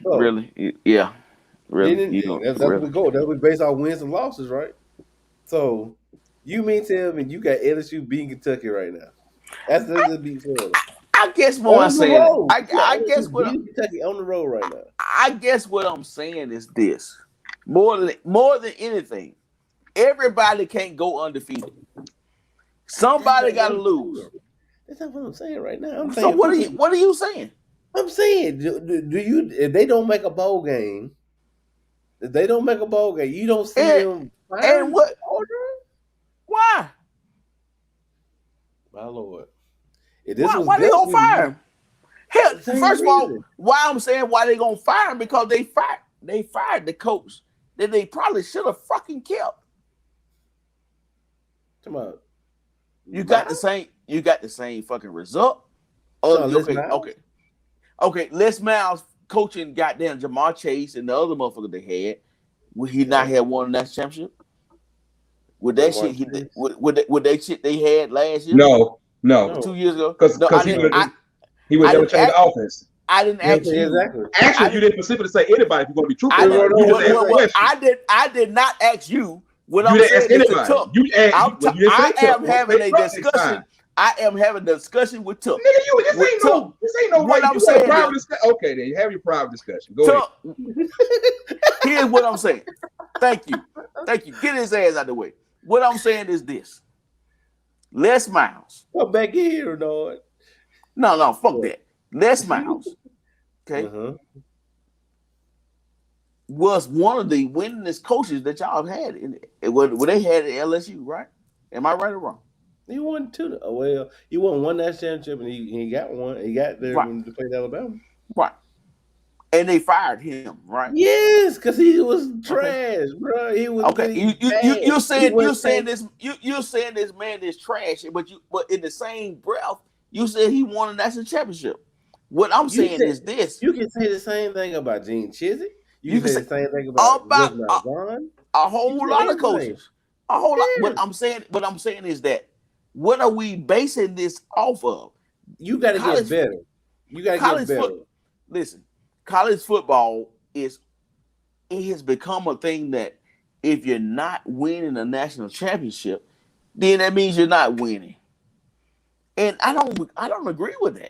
So, really? Yeah. Really? That's where we go. That's what we base our wins and losses, right? So you mean tell me you got LSU beating Kentucky right now? That's the beat Florida. I guess what I'm saying. I guess what Kentucky on the road right now. I guess what I'm saying is this: more than anything, everybody can't go undefeated. Somebody got to lose. That's not what I'm saying right now. So what are you saying? I'm saying, do you? If they don't make a bowl game, you don't see them. And what? Why? My Lord. Why they gonna fire him? Hell, first of all, why I'm saying why they gonna fire him because they fired the coach that they probably should have fucking kept. Come on, you got the same fucking result. Okay. Les Miles coaching goddamn Jamar Chase and the other motherfucker they had. Would he not have won that championship? With that shit with that shit they had last year? No. 2 years ago? Because he would never change the offense. I didn't ask you. Exactly. Actually, you didn't specifically say anybody if you're going to be truthful. I did not ask you. What I'm saying is I am having a discussion. I am having a discussion with Tuck. Nigga, this ain't no what way. I'm saying Okay, then have your private discussion. Go Tuck, here's what I'm saying. Thank you. Get his ass out of the way. What I'm saying is this. Les Miles. Come back in here, dog. No, fuck that. Les Miles. Okay. Was one of the winningest coaches that y'all have had when they had at LSU, right? Am I right or wrong? He won two. Well, he won one national championship, and he got one. He got there when he played Alabama. Right. And they fired him, right? Yes, because he was trash, bro. He was You're saying this man is trash, but in the same breath, you said he won a national championship. What I'm saying is this: you can say the same thing about Gene Chizik. You can say the same thing about a whole lot of coaches. A whole lot. What I'm saying is that what are we basing this off of? You got to get better. You got to get better. Listen, college football has become a thing that if you're not winning a national championship, then that means you're not winning. And I don't agree with that.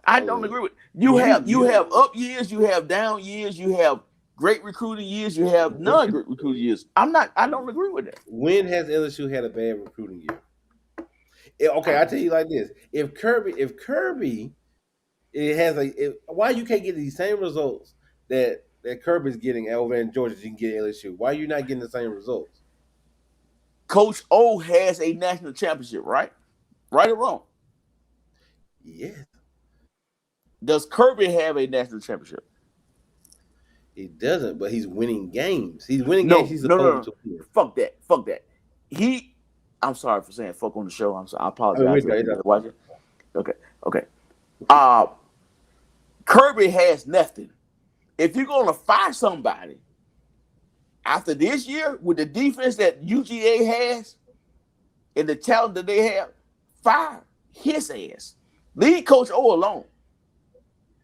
I don't agree with you have up years, you have down years, you have great recruiting years, you have non-great recruiting years. I don't agree with that. When has LSU had a bad recruiting year? Okay, I tell you like this: if Kirby, why you can't get these same results that Kirby's getting over in Georgia, you can get at LSU. Why are you not getting the same results? Coach O has a national championship, right? Right or wrong? Yes. Does Kirby have a national championship? He doesn't, but he's winning games. He's winning games. He's supposed to win. Fuck that. I'm sorry for saying fuck on the show. I apologize. Watching. Okay. Kirby has nothing. If you're gonna fire somebody after this year with the defense that UGA has and the talent that they have, fire his ass. Leave Coach O alone.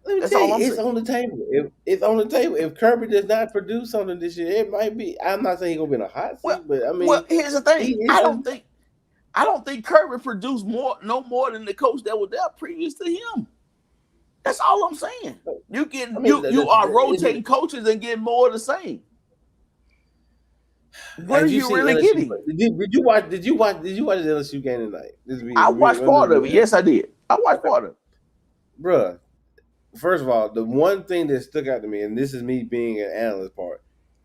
Let me tell you, it's on the table. It's on the table. If Kirby does not produce something this year, it might be. I'm not saying he's gonna be in a hot seat, but I mean, here's the thing. I don't think Kirby produced no more than the coach that was there previous to him. That's all I'm saying. You are rotating coaches and getting more of the same. What are you really getting? Did you watch the LSU game tonight? I watched part of it. Yes, I did. I watched part of it. Bruh, first of all, the one thing that stuck out to me, and this is me being an analyst part,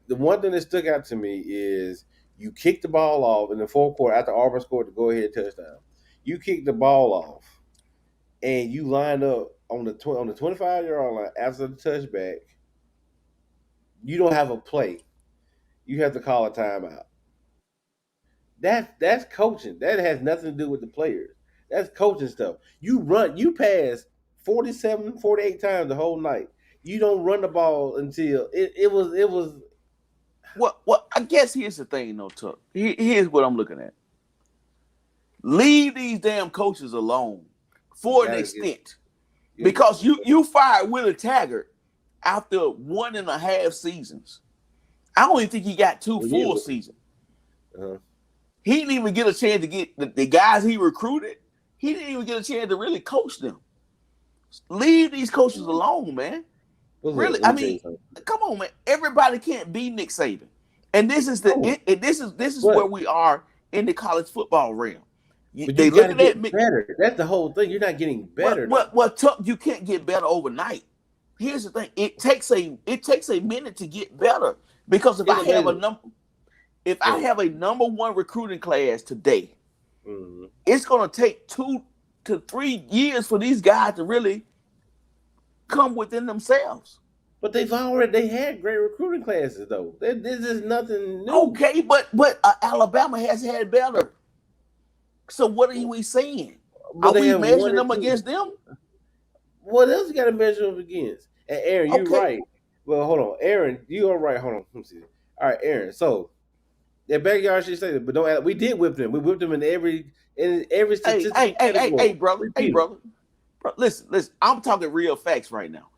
the one thing that stuck out to me is you kicked the ball off in the fourth quarter after Auburn scored the go-ahead touchdown. You kicked the ball off, and you lined up on the 25-yard line after the touchback. You don't have a play. You have to call a timeout. That's coaching. That has nothing to do with the players. That's coaching stuff. You pass 47, 48 times the whole night. You don't run the ball until it was. Well, I guess here's the thing, though, Tuck. Here's what I'm looking at. Leave these damn coaches alone for an extent. Because you fired Willie Taggart after 1.5 seasons. I don't even think he got 2 full seasons. He didn't even get a chance to get the guys he recruited. He didn't even get a chance to really coach them. Leave these coaches alone, man. Really, I mean, come on, man. Everybody can't be Nick Saban, and this is where we are in the college football realm. They look at me better. That's the whole thing. You're not getting better. Well, you can't get better overnight. Here's the thing: it takes a minute to get better. Because if I have a number one recruiting class today, it's going to take 2 to 3 years for these guys to really come within themselves. But they had great recruiting classes though. This is nothing new. Okay, but Alabama has had better. So what are we saying? Are we measuring them against them? What else you got to measure them against? And Aaron, you're right. Well, hold on, Aaron. You are right. Hold on. Let me see. All right, Aaron. So that backyard should say that, but don't. We did whip them. We whipped them in every statistic. Hey, brother. Bro, listen. I'm talking real facts right now.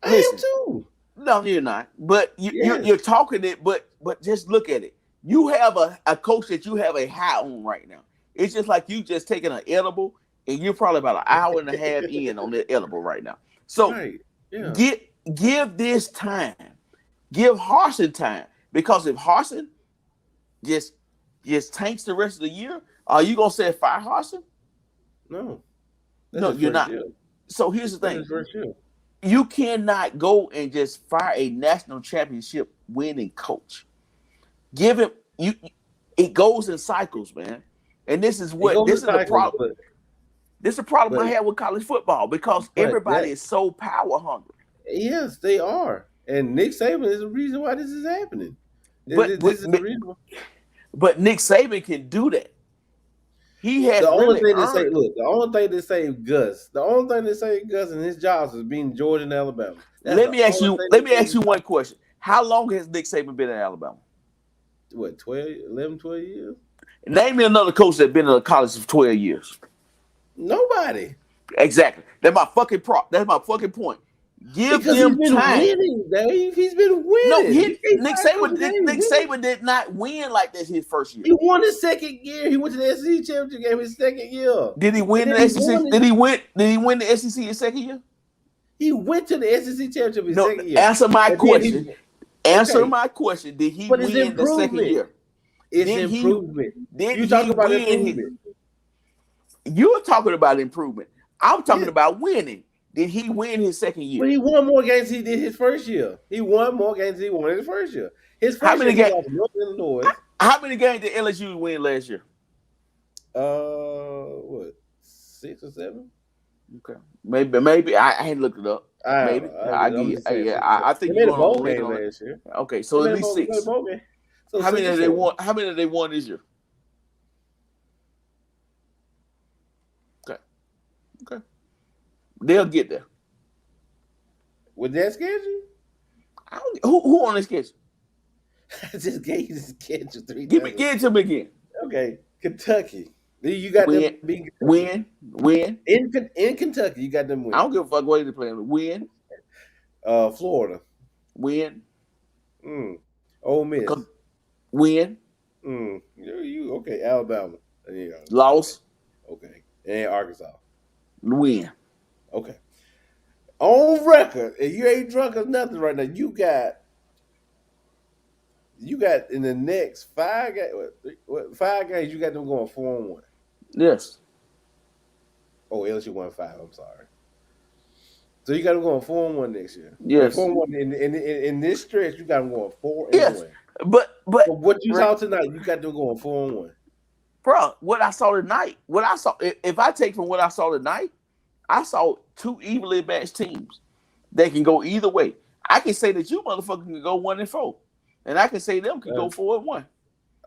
I am too. No, you're not. But you're talking it. But just look at it. You have a coach that you have a high on right now. It's just like you just taking an edible, and you're probably about an hour and a half in on that edible right now. So give this time. Give Harsin time. Because if Harsin just tanks the rest of the year, are you gonna say fire Harsin? No. No, you're not. Year. So here's the thing. You cannot go and just fire a national championship winning coach. Give him it goes in cycles, man. And this is the problem. This is the problem I have with college football because everybody is so power hungry. Yes, they are. And Nick Saban is the reason why this is happening. This is the reason why. But Nick Saban can do that. He has the only really thing to say. Look, the only thing that saved Gus. The only thing that saved Gus and his jobs is being Georgia and Alabama. Let me ask you one question. How long has Nick Saban been in Alabama? What, 11, 12 years? Name me another coach that's been in a college for 12 years. Nobody. Exactly. That's my fucking point. Give them time. Winning, Dave. He's been winning. No, Nick Saban did not win like this his first year. He won his second year. He went to the SEC championship game his second year. Did he win the SEC? Did he win the SEC his second year? He went to the SEC championship his second year. Answer my question. Answer my question. Did he win the second year? It's improvement. You talking about improvement. You're talking about improvement. I'm talking about winning. Did he win his second year? But he won more games than he did his first year. He won more games than he won in his first year. How many games did LSU win last year? What? 6 or 7? Okay, maybe I hadn't looked it up. Maybe I think they made a bowl game last year. Okay, so at least 6. So how many did they won? How many did they won this year? Okay. They'll get there. With that schedule? Who on the schedule? I just gave you the schedule 3 Give it to me again. Okay. Kentucky. You got them win. In Kentucky, you got them win. I don't give a fuck what they're playing. Win. Florida. Win. Ole Miss. Win. You okay? Alabama. Loss. Okay. And Arkansas. Win. Okay. On record, and you ain't drunk or nothing right now. You got in the next 5 games. 5 games? You got them going 4-1. Yes. Oh, LSU won 5. I'm sorry. So you got them going 4-1 next year. Yes. 4-1 in this stretch. You got them going 4-1. Yes. But what you saw tonight, you got them going 4-1. Bro, what I saw tonight, if I take from what I saw tonight, I saw 2 evenly matched teams. They can go either way. I can say that you motherfuckers can go 1-4, and I can say them can go 4-1.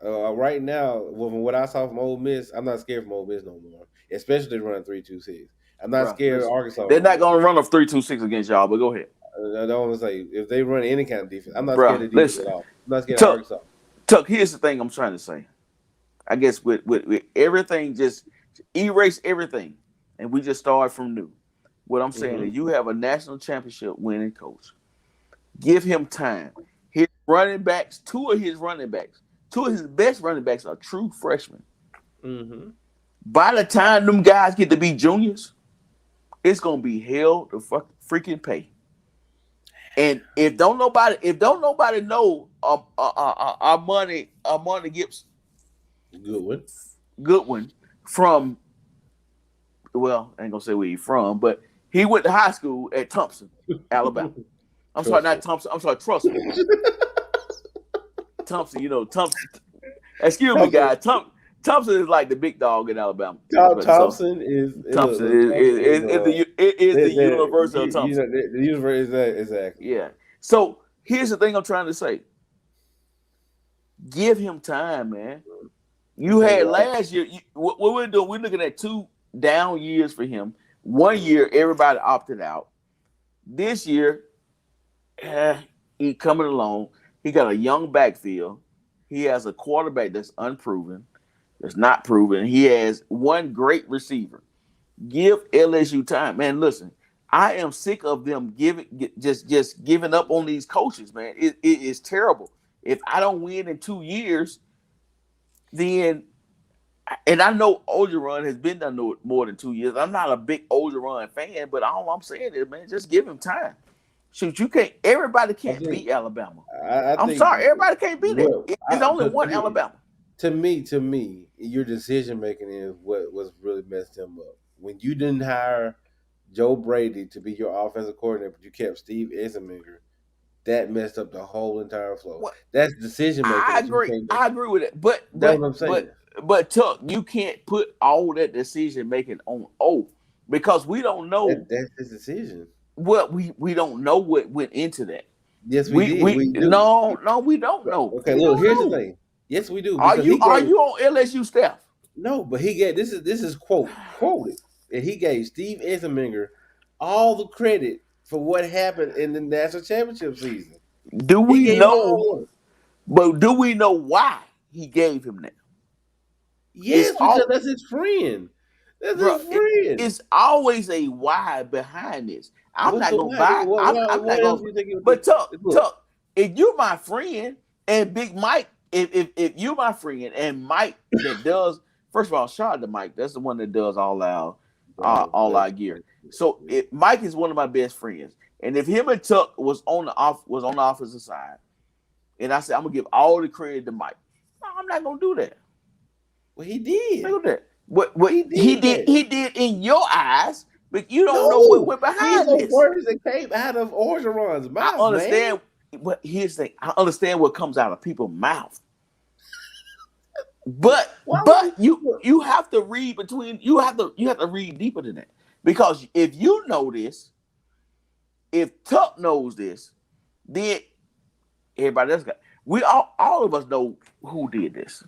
Right now, from what I saw from Ole Miss, I'm not scared from Ole Miss no more. Especially they running 3-2-6. I'm not scared of Arkansas. They're not going to run a 3-2-6 against y'all. But go ahead. I don't want to say if they run any kind of defense, I'm not scared of defense at all. I'm not scared of Arkansas. Tuck, here's the thing I'm trying to say. I guess with everything, just erase everything, and we just start from new. What I'm saying is you have a national championship winning coach. Give him time. His running backs, 2 of his best running backs are true freshmen. Mm-hmm. By the time them guys get to be juniors, it's gonna be hell to freaking pay. And if don't nobody know our money Gibson, Goodwin from, well, I ain't gonna say where he's from, but he went to high school at Thompson, Alabama. I'm sorry, not Thompson. I'm sorry, Trussell. Thompson, Thompson. Excuse me, guys. Thompson is like the big dog in Alabama. Thompson is the University of Thompson. The university, exactly. Yeah. So here's the thing I'm trying to say. Give him time, man. You had last year. What we're doing, we're looking at 2 down years for him. 1 year, everybody opted out. This year, he coming along. He got a young backfield. He has a quarterback that's unproven, that's not proven. He has 1 great receiver. Give LSU time, man. Listen, I am sick of them just giving up on these coaches, man. It is terrible. If I don't win in 2 years, then And I know Orgeron has been done more than 2 years. I'm not a big Orgeron fan, but all I'm saying is, man, just give him time. Shoot, you can't. Everybody can't beat Alabama. I'm sorry, everybody can't beat it. It's only one Alabama. To me, your decision making is what was really messed him up. When you didn't hire Joe Brady to be your offensive coordinator, but you kept Steve Eisenmenger, that messed up the whole entire flow. What? That's decision making. I agree with it. But that's what I'm saying. But Tuck, you can't put all that decision making on O because we don't know. That's his decision. What we don't know what went into that. Yes, we did. No, we don't know. Okay, look, here's the thing. Yes, we do. Are you on LSU staff? No, but he gave this is quoted, and he gave Steve Eisenmenger all the credit for what happened in the national championship season. Do we know? But do we know why he gave him that? Yes, because that's his friend. That's his friend. It's always a why behind this. I'm not gonna buy. I'm not gonna. But Tuck, if you're my friend and Big Mike, if you're my friend and Mike that does, first of all, shout out to Mike. That's the one that does all our gear. So Mike is one of my best friends, and if him and Tuck was on the offensive side, and I said I'm gonna give all the credit to Mike, no, I'm not gonna do that. Well, he did. Do that. What he did in your eyes, but you don't know what went behind this. Words that came out of Orgeron's mouth. I understand, but here's the thing: I understand what comes out of people's mouth. But you have to read between. You have to read deeper than that, because if you know this, if Tuck knows this, then everybody else got. We all of us know who did this.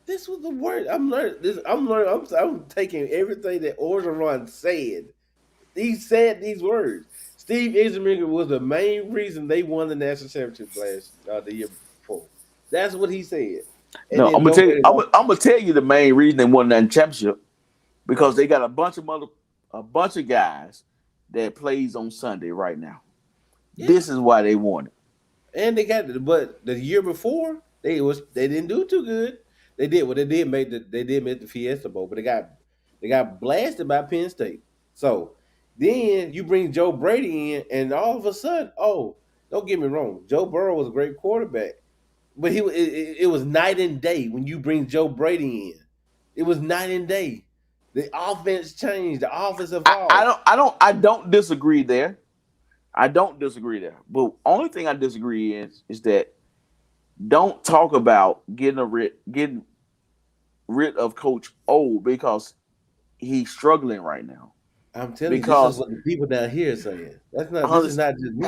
This was the word. I'm learning this. I'm taking everything that Orgeron said. He said these words. Steve Eisenmenger was the main reason they won the national championship the year before. That's what he said. And I'm gonna tell you the main reason they won that championship, because they got a bunch of guys that plays on Sunday right now. Yeah. This is why they won it. And they got it, but the year before they didn't do too good. They did make the Fiesta Bowl, but they got blasted by Penn State. So then you bring Joe Brady in, and all of a sudden, don't get me wrong, Joe Burrow was a great quarterback, but it was night and day when you bring Joe Brady in. It was night and day. The offense changed. The offense evolved. I don't disagree there. But only thing I disagree is that don't talk about getting rid of Coach O because he's struggling right now. I'm telling you, this is what the people down here are saying. This is not just me.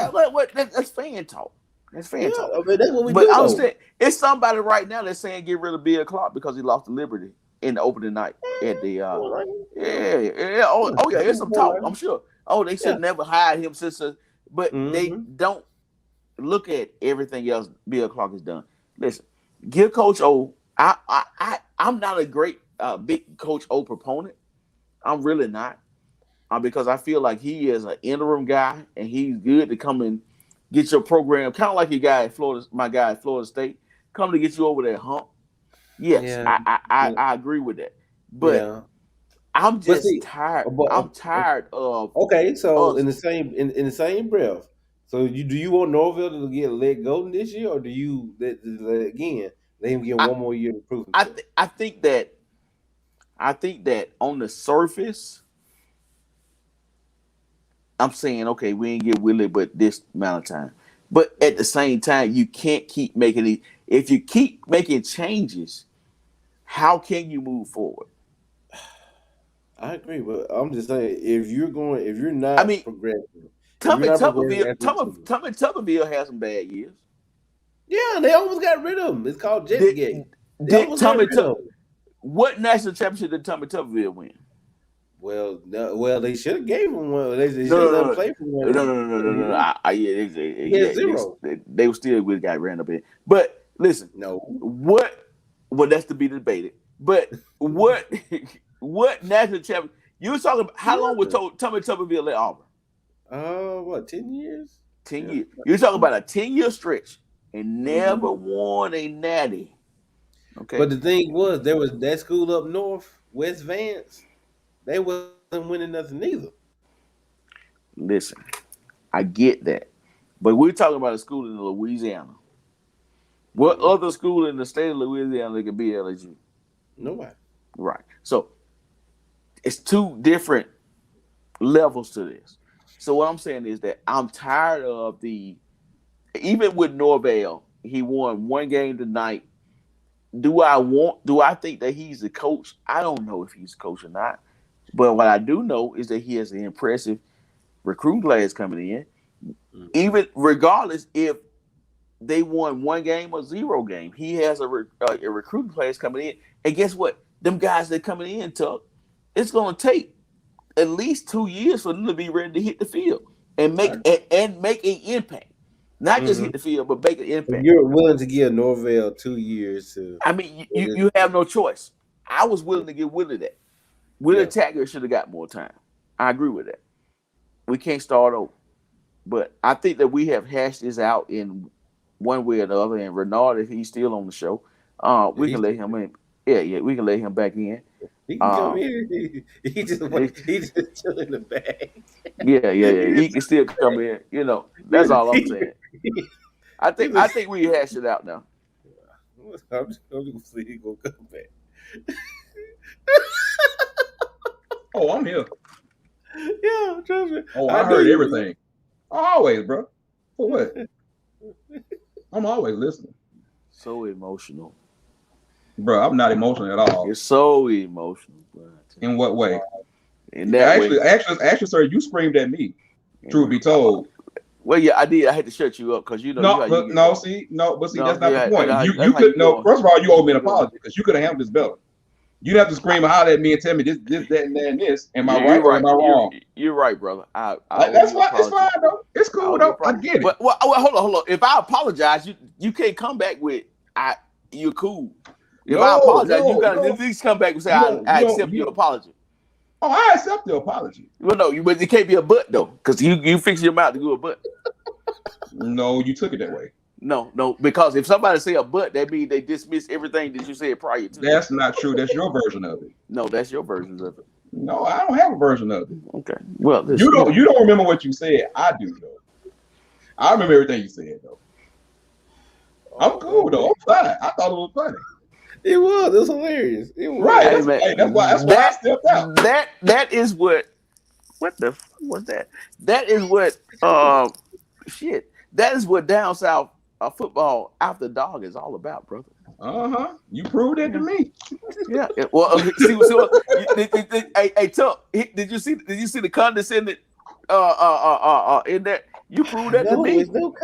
That's fan talk. That's fan talk. I mean, that's what we do. But understand, it's somebody right now that's saying get rid of Bill Clark because he lost to Liberty in the opening night at the it's some talk, I'm sure. They should never hire him since but they don't look at everything else Bill Clark has done. Listen, give Coach O. I'm not a great big Coach O proponent. I'm really not, because I feel like he is an interim guy and he's good to come and get your program, kind of like my guy at Florida State, come to get you over that hump. Yes, I agree with that, but I'm just tired. I'm tired of. Okay, so in the same breath, so do you want Norville to get let go this year, or do you let him get one more year to prove himself? I think that on the surface, I'm saying okay, we ain't get Willie, but this amount of time. But at the same time, you can't keep making it. If you keep making changes, how can you move forward? I agree, but I'm just saying if you're not progressing. Tuberville has some bad years. Yeah, they almost got rid of him. It's called Jetgate. What national championship did Tommy Tuberville win? Well, they should have gave him one. They should have played for one. No. Zero. They were still with got ran up in. But listen, well, that's to be debated. But what national champion? You were talking about how long was Tommy Tuberville at Auburn? 10 years? 10 years. You're talking about a 10-year stretch and never won a natty. Okay. But the thing was, there was that school up north, West Vance. They wasn't winning nothing either. Listen, I get that, but we're talking about a school in Louisiana. What other school in the state of Louisiana that could be LSU? Nobody. Right. So it's two different levels to this. So what I'm saying is that I'm tired of even with Norvell, he won one game tonight. Do I think that he's the coach? I don't know if he's the coach or not. But what I do know is that he has an impressive recruiting class coming in. Even regardless if they won one game or zero game, he has a recruiting class coming in. And guess what? Them guys that coming in, Tuck, it's going to take at least 2 years for them to be ready to hit the field and make an impact. Not just hit the field, but make an impact. You're willing to give Norvell 2 years to. I mean, you have no choice. I was willing to give Willie that. Willie Taggart should have got more time. I agree with that. We can't start over. But I think that we have hashed this out in one way or another. And Renard, if he's still on the show, we can let him in. Yeah, we can let him back in. He can come in. He just chill in the bag. Yeah. He can still come in. You know, that's all I'm saying. I think we hashed it out now. I'm just gonna see he gonna come back. Oh, I'm here. Yeah, trust me. Oh, I heard everything. Always, bro. For what? I'm always listening. So emotional. Bro, I'm not emotional at all. You're so emotional, bro. In what way? In that way. Actually, sir, you screamed at me. Truth be told. Well, yeah, I did. I had to shut you up because you know. That's not the point. You could first of all, you owe me an apology because you could have handled this better. You'd have to scream and holler at me and tell me this, that, and that, and this. Am I right or am I wrong? You're right, brother. That's fine. It's fine, though. It's cool, though. I get it. Well, hold on. If I apologize, you can't come back with you're cool. If I apologize, you gotta at least come back and say I accept your apology. Oh, I accept the apology. Well, no, but it can't be a but though, because you fix your mouth to do a but. No, you took it that way. No, because if somebody say a but, that means they dismiss everything that you said prior to. That's not true. That's your version of it. No, that's your version of it. No, I don't have a version of it. Okay. Well, you don't remember what you said. I do though. I remember everything you said though. I'm cool though. I'm fine. I thought it was funny. It was hilarious. It was right. That's why I stepped out. That is what the fuck was that? That is what shit. That is what down south football after dark is all about, brother. You proved it to me. Yeah. Well, hey, Tuck, did you see the condescending in that? You proved that to me. Look,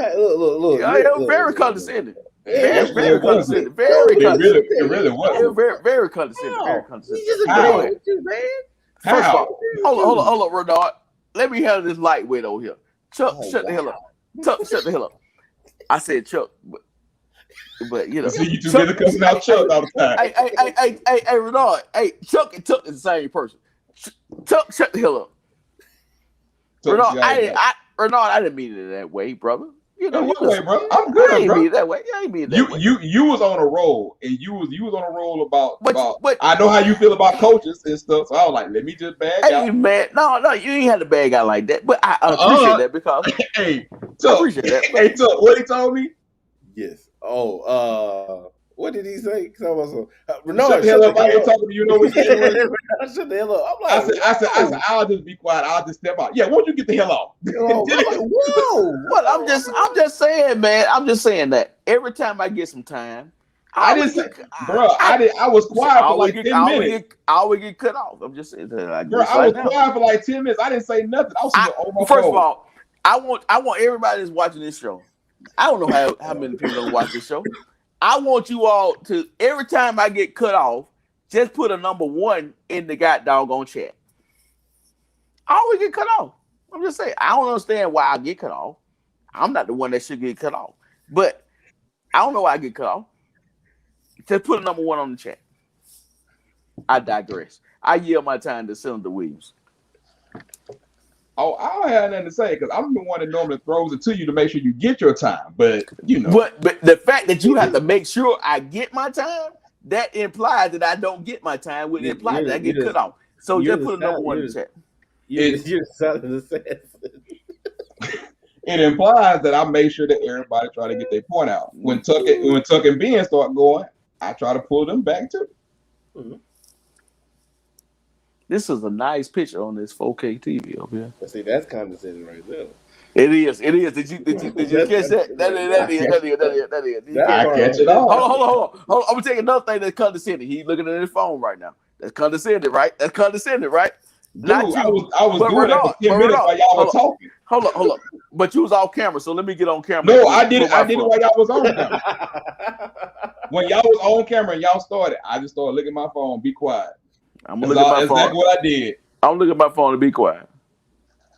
very condescending. Very condescending. Very condescending. It really was. Very condescending. Very condescending. He's just a First of all, hold on, Renard. Let me handle this lightweight over here. Chuck, shut the hell up. Tuck, shut the hell up. I said Chuck, but you know. See, you two busy cussing out Chuck all the time. Hey, Renard. Hey, Chuck and Tuck is the same person. Tuck, shut the hell up. Renard, I didn't mean it that way, brother. You know what way, bro? I'm good, I ain't bro. mean it that way. I ain't mean it that way. You was on a roll, and you was on a roll about. I know how you feel about coaches and stuff, so I was like, let me just bag out. Hey, man, no, you ain't had to bag out like that, but I appreciate that because hey, Tuck, I appreciate that. Hey, Tuck, what he told me? Yes. What did he say? Renard, shut the hell up! I ain't talking to you. Know what you're doing? Shut the hell up! I'm like, I said, I'll just be quiet. I'll just step out. Yeah, won't you get the hell off? Whoa! But I'm just saying, man. I'm just saying that every time I get some time, I was quiet for like 10 minutes. I always get cut off. I'm just saying that. I was quiet for like 10 minutes. I didn't say nothing. I was on my phone. First of all, I want everybody that's watching this show. I don't know how many people are watching this show. I want you all to, every time I get cut off, just put a number 1 in the goddamn chat. I always get cut off. I'm just saying, I don't understand why I get cut off. I'm not the one that should get cut off. But I don't know why I get cut off. Just put a number 1 on the chat. I digress. I yield my time to Senator Williams. Oh, I don't have nothing to say because I'm the one that normally throws it to you to make sure you get your time. But you know, but the fact that you have to make sure I get my time, that implies that I don't get my time. Would imply that I get cut off. So just put a number one in the chat. You're silent assassin. It implies that I make sure that everybody try to get their point out. When Tuck and Ben start going, I try to pull them back too. Mm-hmm. This is a nice picture on this 4K TV over here. See, that's condescending right there. It is. Did you catch that? That is. I catch it all. Hold on. I'm gonna take another thing that's condescending. He's looking at his phone right now. That's condescending, right? Dude, I was doing that for 10 minutes while y'all were talking. Hold up. But you was off camera, so let me get on camera. No, I did it while y'all was on camera. When y'all was on camera and y'all started, I just started looking at my phone, be quiet. I'm gonna look at my phone. That's what I did. I'm looking at my phone to be quiet.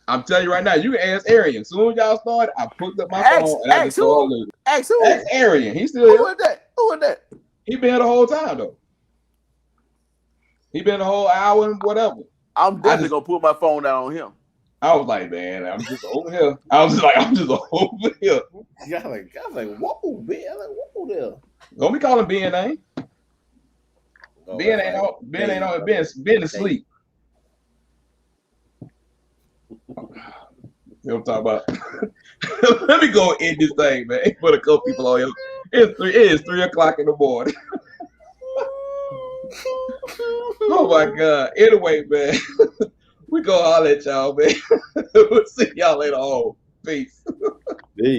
I'm telling you right now, you can ask Arian. As soon as y'all started, I picked up my phone and I just started looking. Ask Arian. He's still here. Who is that? He been here the whole time though. He been the whole hour and whatever. I'm definitely gonna put my phone down on him. I was like, man, I'm just over here. I'm just over here. I was like, whoa, Ben. I was like, whoa there. Don't be calling Ben name. Ben ain't asleep. You know what I'm talking about? Let me go end this thing, man. Put a couple people on here. It is 3 o'clock in the morning. Oh my God. Anyway, man. We go holler at y'all, man. We'll see y'all later on. Peace.